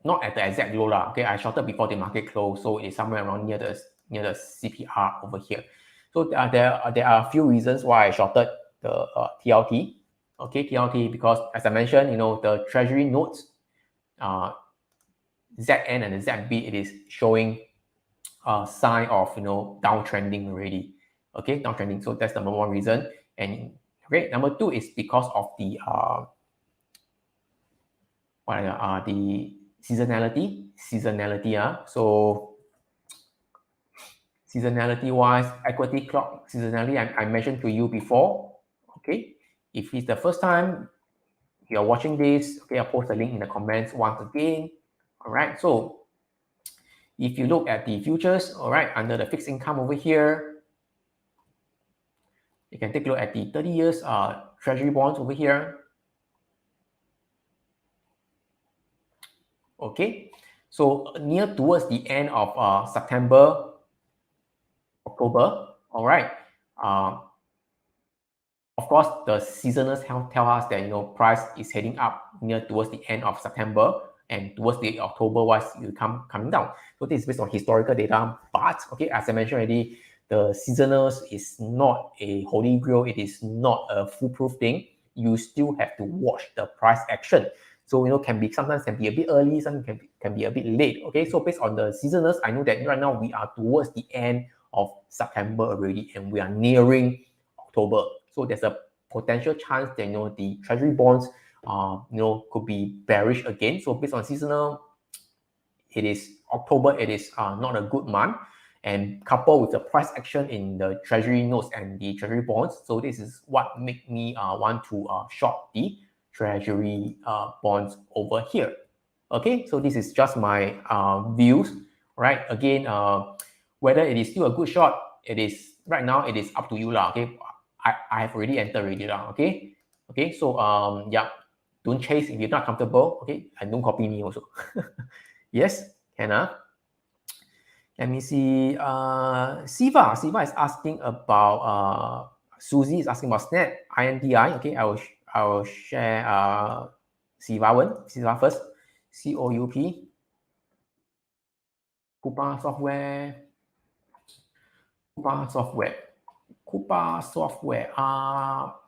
Not at the exact low okay, I shorted before the market close, so it's somewhere around near the CPR over here. So there are a few reasons why I shorted the TLT. Okay, TLT, because as I mentioned, the treasury notes, ZN and the ZB, it is showing a sign of downtrending already. Okay, downtrending. So that's number one reason. And okay, number two is because of the the seasonality. So seasonality wise, equity clock seasonality, I mentioned to you before. Okay, if it's the first time you're watching this, okay, I'll post the link in the comments once again. All right, so if you look at the futures, all right, under the fixed income over here, you can take a look at the 30 years treasury bonds over here. Okay, so near towards the end of September, October, all right. Of course, the seasonals tell us that price is heading up near towards the end of September, and towards the October was coming down. So this is based on historical data. But okay, as I mentioned already, the seasonals is not a holy grail. It is not a foolproof thing. You still have to watch the price action. So sometimes can be a bit early, sometimes can be a bit late. Okay, so based on the seasonals, I know that right now we are towards the end of September already, and we are nearing October. So there's a potential chance that the treasury bonds could be bearish again. So based on seasonal, it is October, it is not a good month, and coupled with the price action in the treasury notes and the treasury bonds. So this is what make me want to short the treasury bonds over here. Okay, so this is just my views, right? Again, whether it is still a good shot, it is right now, it is up to you lah. Okay, I have already entered already lah. Okay, so yeah, don't chase if you're not comfortable. Okay, and don't copy me also. Yes, can let me see. Siva is asking about Susie is asking about Snap INDI. Okay, I will share Siva first. COUP Coupa Software.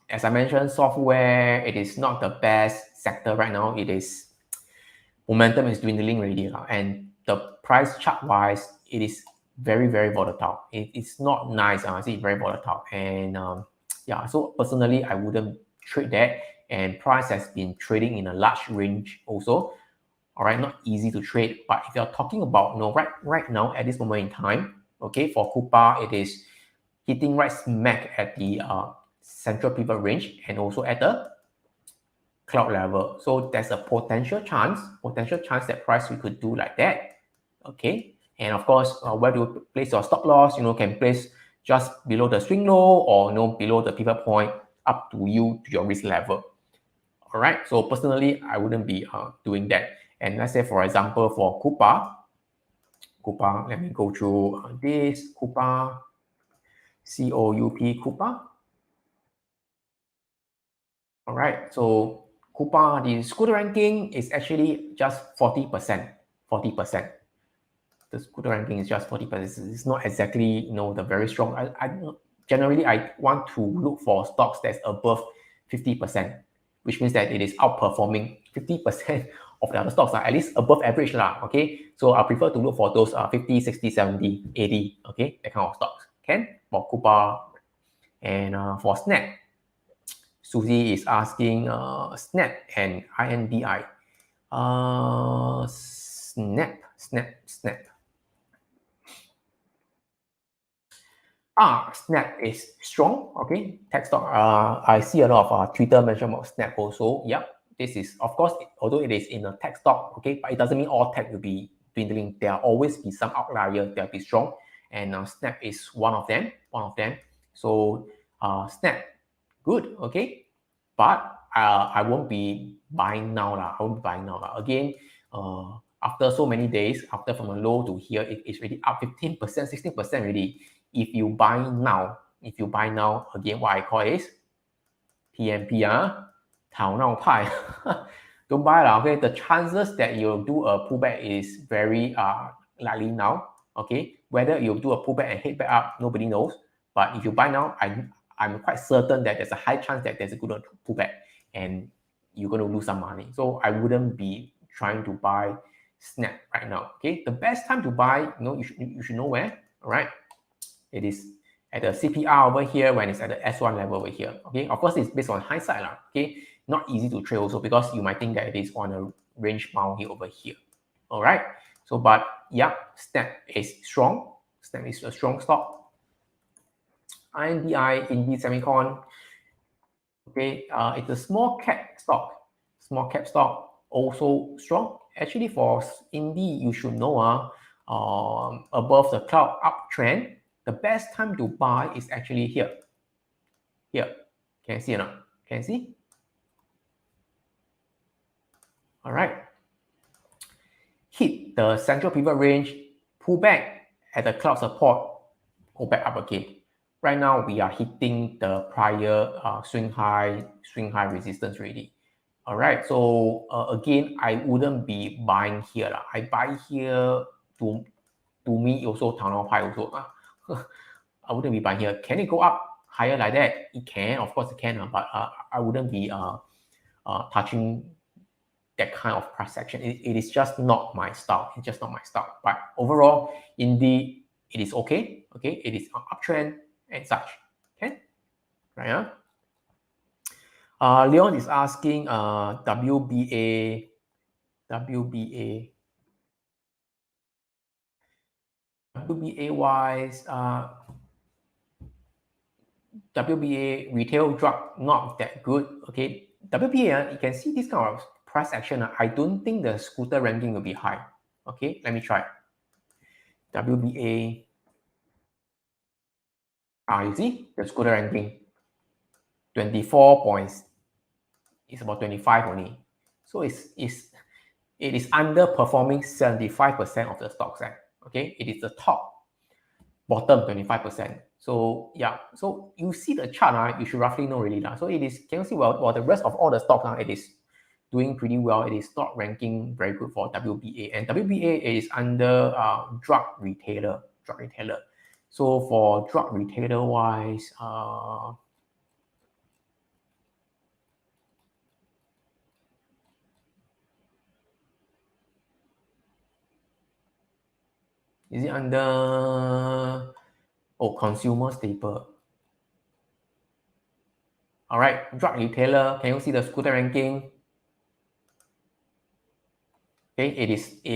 As I mentioned, software, it is not the best sector right now. It is momentum is dwindling already, and the price chart wise, it is very, very volatile. It's not nice. I see it's very volatile, and yeah. So personally, I wouldn't trade that. And price has been trading in a large range also. All right, not easy to trade. But if you're talking about right now at this moment in time, okay, for Coupa, it is hitting right smack at the central pivot range and also at the cloud level. So there's a potential chance that price we could do like that. Okay, and of course, where do you place your stop loss? Can place just below the swing low or below the pivot point. Up to you, to your risk level. All right. So personally, I wouldn't be doing that. And let's say, for example, for Coupa, let me go through this Coupa, Coupa. All right. So Coupa, the scooter ranking is actually just 40%. 40%. The scooter ranking is just 40%. It's not exactly the very strong. Generally I want to look for stocks that's above 50%, which means that it is outperforming 50% of the other stocks, at least above average lah. Okay, so I prefer to look for those 50, 60, 70, 80. Okay, that kind of stocks. For Coupa. And for Snap, Susie is asking Snap and INDI. Snap. Snap is strong. Okay, tech stock. I see a lot of Twitter mention about Snap also. Yep, this is of course, although it is in a tech stock. Okay, but it doesn't mean all tech will be dwindling. There will always be some outliers that will be strong, and Snap is one of them. So Snap, good. Okay, but I won't be buying now lah. Again, after so many days, after from a low to here, it is really up 15%, 16% already. If you buy now, again, what I call is PMP, Tao Nao Pai. Don't buy lah. Okay, the chances that you'll do a pullback is very likely now. Okay, whether you'll do a pullback and hit back up, nobody knows. But if you buy now, I'm quite certain that there's a high chance that there's a good pullback and you're going to lose some money. So I wouldn't be trying to buy Snap right now. Okay, the best time to buy, you should know where. All right, it is at the CPR over here when it's at the S1 level over here. Okay, of course it's based on hindsight lah. Okay, not easy to trade also because you might think that it is on a range bound here over here. All right, so but yeah, Snap is strong. Snap is a strong stock. INDI, Indie Semicon. Okay, it's a small cap stock. Also strong. Actually, for Indie, you should know above the cloud uptrend, the best time to buy is actually here. Can you see or not? Can you see? All right. the central pivot range, pull back at the cloud support, go back up again. Right now, we are hitting the prior swing high resistance already. All right, so again, I wouldn't be buying here. I buy here to me also tunnel pie also. I wouldn't be buying here. Can it go up higher like that? It can, of course it can, but I wouldn't be touching that kind of price action. It is just not my style. It's just not my style. But overall, indeed, it is okay. Okay, it is an uptrend and such. Okay, right? Leon is asking WBA wise, WBA retail drug not that good. Okay, WBA, you can see this kind of price action. I don't think the scooter ranking will be high. Okay, let me try. WBA. You see the scooter ranking 24 points. It's about 25 only. So it is underperforming 75% of the stocks. Okay, it is the top bottom 25%. So yeah, so you see the chart, you should roughly know really. So it is, can you see well the rest of all the stocks it is doing pretty well. It is not ranking very good for WBA, and WBA is under drug retailer. So for drug retailer wise, is it under consumer staple? All right, drug retailer. Can you see the scooter ranking? Okay, it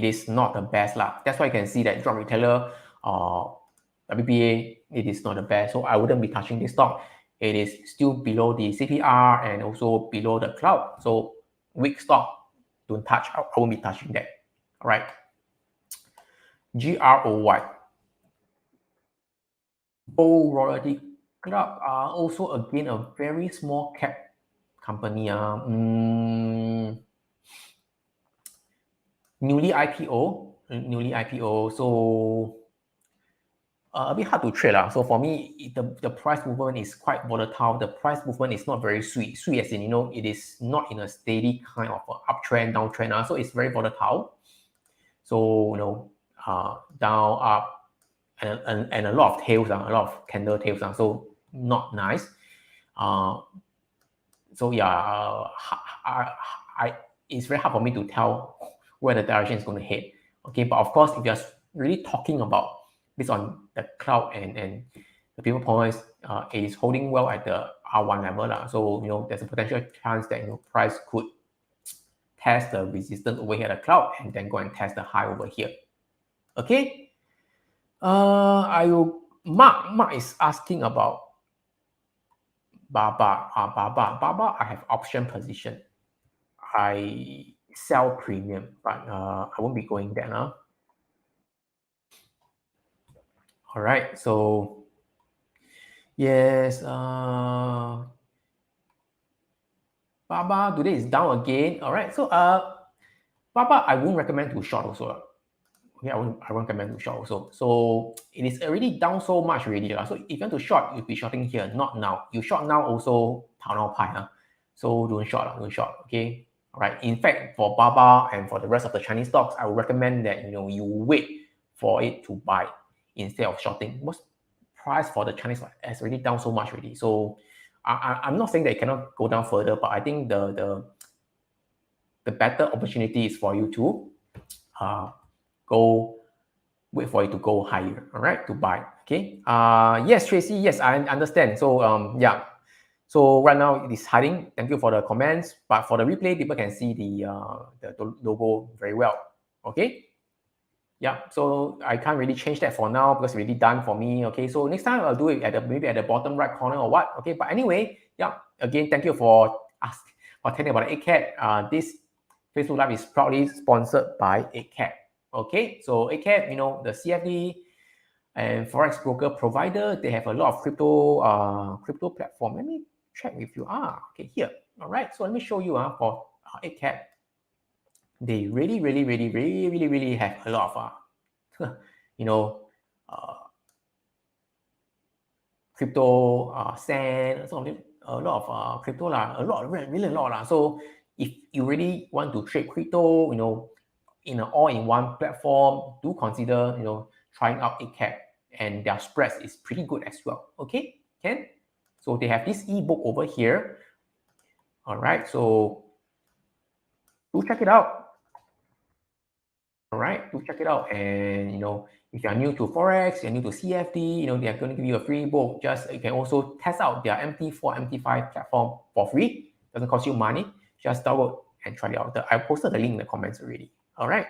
is not the best lah. That's why you can see that drug retailer, WBA, it is not the best. So I wouldn't be touching this stock. It is still below the CPR and also below the cloud. So weak stock, don't touch. I won't be touching that. All right. GROY. Gold Royalty Club are also again a very small cap company. Newly IPO. So a bit hard to trade. So for me, the price movement is quite volatile. The price movement is not very sweet. Sweet as in, it is not in a steady kind of uptrend, downtrend. So it's very volatile. So, down, up, and a lot of tails, a lot of candle tails. So not nice. So yeah, it's very hard for me to tell where the direction is going to head. Okay, but of course, if you're really talking about based on the cloud and the pivot points, it is holding well at the R1 level. So there's a potential chance that price could test the resistance over here at the cloud and then go and test the high over here. Okay. Mark is asking about Baba. Baba, I have option position. I sell premium, but I won't be going there now. All right, so yes, Baba today is down again. All right, so Baba, I won't recommend to short also. Okay, I won't recommend to short also. So it is already down so much already. So if you want to short, you'll be shorting here, not now. You short now also, so don't short, okay? All right. In fact, for Baba and for the rest of the Chinese stocks, I would recommend that you wait for it to buy instead of shorting. Most price for the Chinese stock has already down so much already. So I'm not saying that it cannot go down further, but I think the better opportunity is for you to wait for it to go higher. All right, to buy. Okay. Yes, Tracy. Yes, I understand. So yeah. So right now it is hiding. Thank you for the comments. But for the replay, people can see the logo very well. Okay. Yeah. So I can't really change that for now because it's already done for me. Okay. So next time I'll do it maybe at the bottom right corner or what. Okay. But anyway, yeah. Again, thank you for telling about the 8CAT. This Facebook Live is proudly sponsored by 8CAT. Okay. So 8CAT, the CFD and forex broker provider, they have a lot of crypto platform. Let me check with you. Okay, here. All right. So let me show you for 8CAT. they really have a lot of you know, crypto sand, some of them, a lot of crypto lah, really a lot lah. So if you really want to trade crypto, you know, in an all-in-one platform, do consider, you know, trying out ACAP, and their spreads is pretty good as well. Okay, Ken? So they have this ebook over here. All right, so do check it out. All right, do check it out. And you know, if you're new to Forex, you're new to CFD, you know, they're going to give you a free book. Just you can also test out their MT4, MT5 platform for free. Doesn't cost you money. Just download and try it out. I posted the link in the comments already. All right.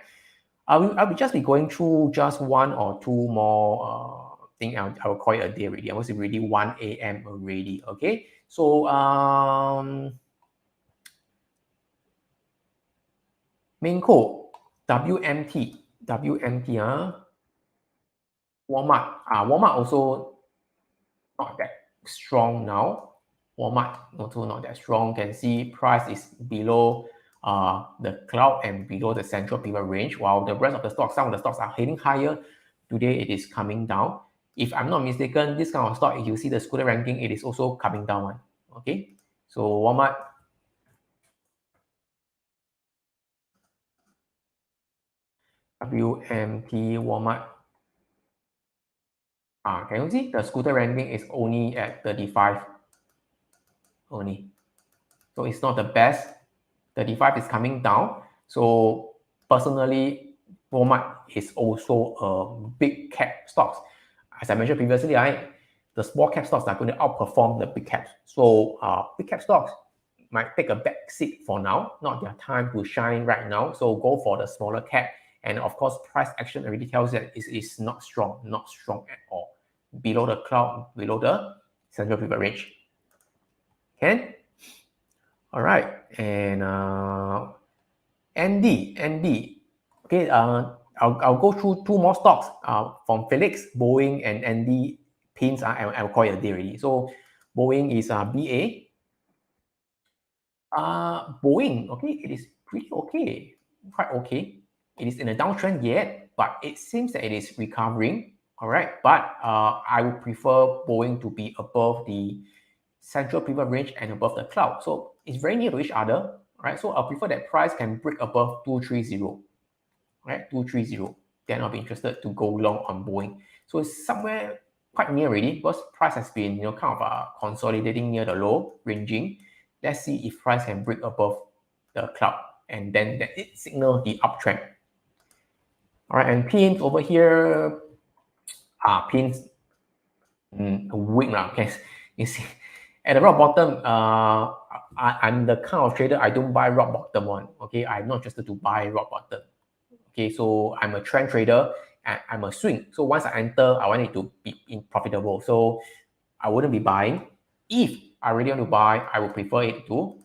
I'll just be going through just one or two more thing. I'll call it a day already. I was already 1 a.m. already. Okay. So main code WMT. Walmart also not that strong now. Walmart also not that strong. Can see price is below the cloud and below the central pivot range, while the rest of the stocks, some of the stocks are heading higher. Today it is coming down. If I'm not mistaken, this kind of stock, if you see the scooter ranking, it is also coming down. Okay, so Walmart, WMT, Walmart. Can you see the scooter ranking is only at 35 only. So it's not the best. 35 is coming down. So personally, Walmart is also a big cap stocks. As I mentioned previously, the small cap stocks are going to outperform the big caps. So big cap stocks might take a back seat for now, not their time to shine right now. So go for the smaller cap. And of course, price action already tells that it is not strong at all. Below the cloud, below the central pivot range. Can? All right, and Andy. Okay, I'll go through two more stocks from Felix, Boeing, and Andy pins. I'll call it a day already. So Boeing is BA. Boeing, okay, it is pretty okay, quite okay. It is in a downtrend yet, but it seems that it is recovering. All right, but I would prefer Boeing to be above the central pivot range and above the cloud. So it's very near to each other, right? So I prefer that price can break above 230, right? 230. Then I'll be interested to go long on Boeing. So it's somewhere quite near already because price has been, you know, kind of consolidating near the low, ranging. Let's see if price can break above the cloud, and then that it signal the uptrend. All right, and pins over here, pins weak now. Okay, you see at the rock bottom, I'm the kind of trader, I don't buy rock bottom one. Okay, I'm not interested to buy rock bottom. Okay, so I'm a trend trader and I'm a swing. So once I enter, I want it to be profitable. So I wouldn't be buying. If I really want to buy, I would prefer it to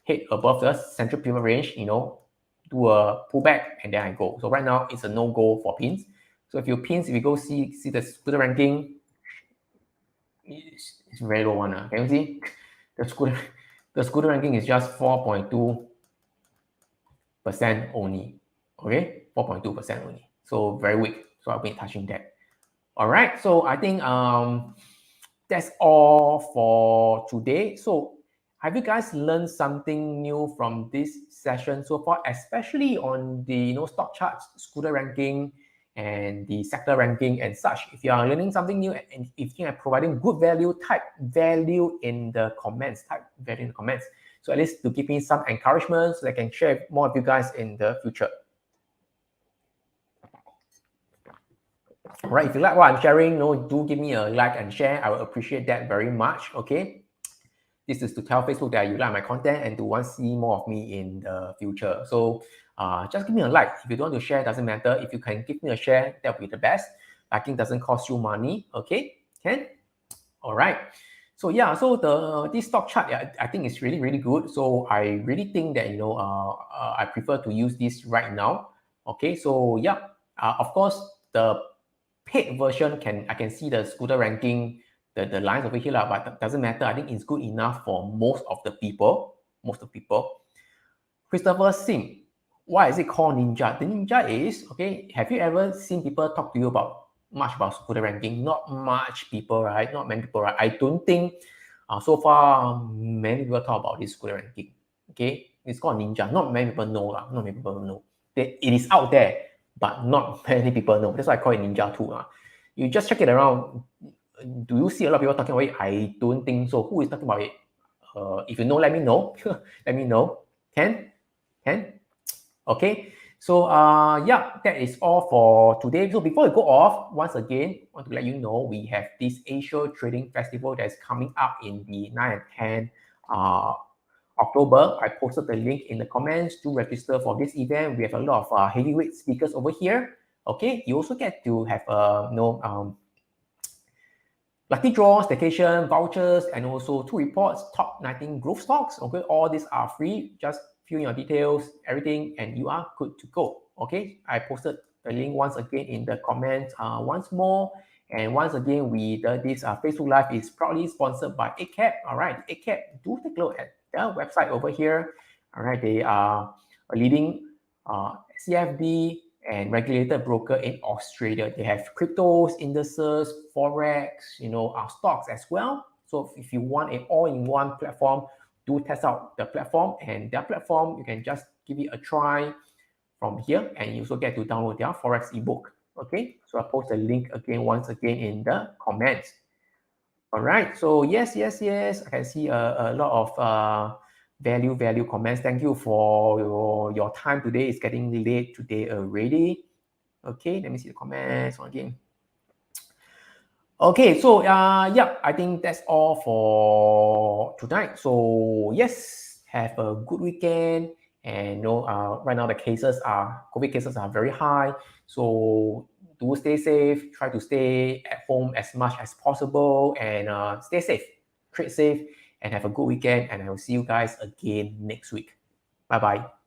hit above the central pivot range, you know, do a pullback, and then I go. So right now it's a no-go for pins. So if you pins, if you go see the scooter ranking, it's very low one. Can you see? The scooter ranking is just 4.2% only. Okay, 4.2% only. So very weak. So I'll be touching that. All right. So I think that's all for today. So have you guys learned something new from this session so far, especially on the stock charts, scooter ranking, and the sector ranking and such? If you are learning something new and if you are providing good value, type value in the comments. So at least to give me some encouragement so I can share more of you guys in the future. All right, if you like what I'm sharing, do give me a like and share. I will appreciate that very much. Okay. This is to tell Facebook that you like my content and to want to see more of me in the future. So just give me a like. If you don't want to share, doesn't matter. If you can give me a share, that would be the best. Liking doesn't cost you money. Okay, can? All right. So yeah, so this stock chart, I think is really, really good. So I really think that, I prefer to use this right now. Okay, so yeah, of course, the paid version I can see the scooter ranking, the lines over here, but it doesn't matter. I think it's good enough for most of the people. Christopher Sim, why is it called ninja? The ninja is, okay, have you ever seen people talk to you about much about scooter ranking? Not much people, right? Not many people, right? I don't think so far many people talk about this scooter ranking. Okay, it's called ninja. Not many people know, not many people know. It is out there, but not many people know. That's why I call it ninja too. You just check it around. Do you see a lot of people talking about it? I don't think so. Who is talking about it? If you know, let me know. Let me know. Can? Okay, so yeah, that is all for today. So before we go off, once again, I want to let you know we have this Asia Trading Festival that's coming up in the 9 and 10 October. I posted the link in the comments to register for this event. We have a lot of heavyweight speakers over here. Okay, you also get to have lucky draws, staycation, vouchers, and also 2 reports, top 19 growth stocks. Okay, all these are free. Just fill in your details, everything, and you are good to go. Okay, I posted the link once again in the comments once more. And once again, this Facebook Live is proudly sponsored by 8cap. All right, 8cap, do take a look at their website over here. All right, they are a leading CFD and regulated broker in Australia. They have cryptos, indices, forex, stocks as well. So if you want an all-in-one platform, do test out the platform, and their platform you can just give it a try from here, and you also get to download their forex ebook. Okay, so I post the link once again in the comments. All right, so yes, I can see a lot of value comments. Thank you for your time today. It's getting late today already. Okay, let me see the comments again. Okay, so yeah, I think that's all for tonight. So yes, have a good weekend. And right now the COVID cases are very high. So do stay safe. Try to stay at home as much as possible, and stay safe, trade safe, and have a good weekend. And I will see you guys again next week. Bye bye.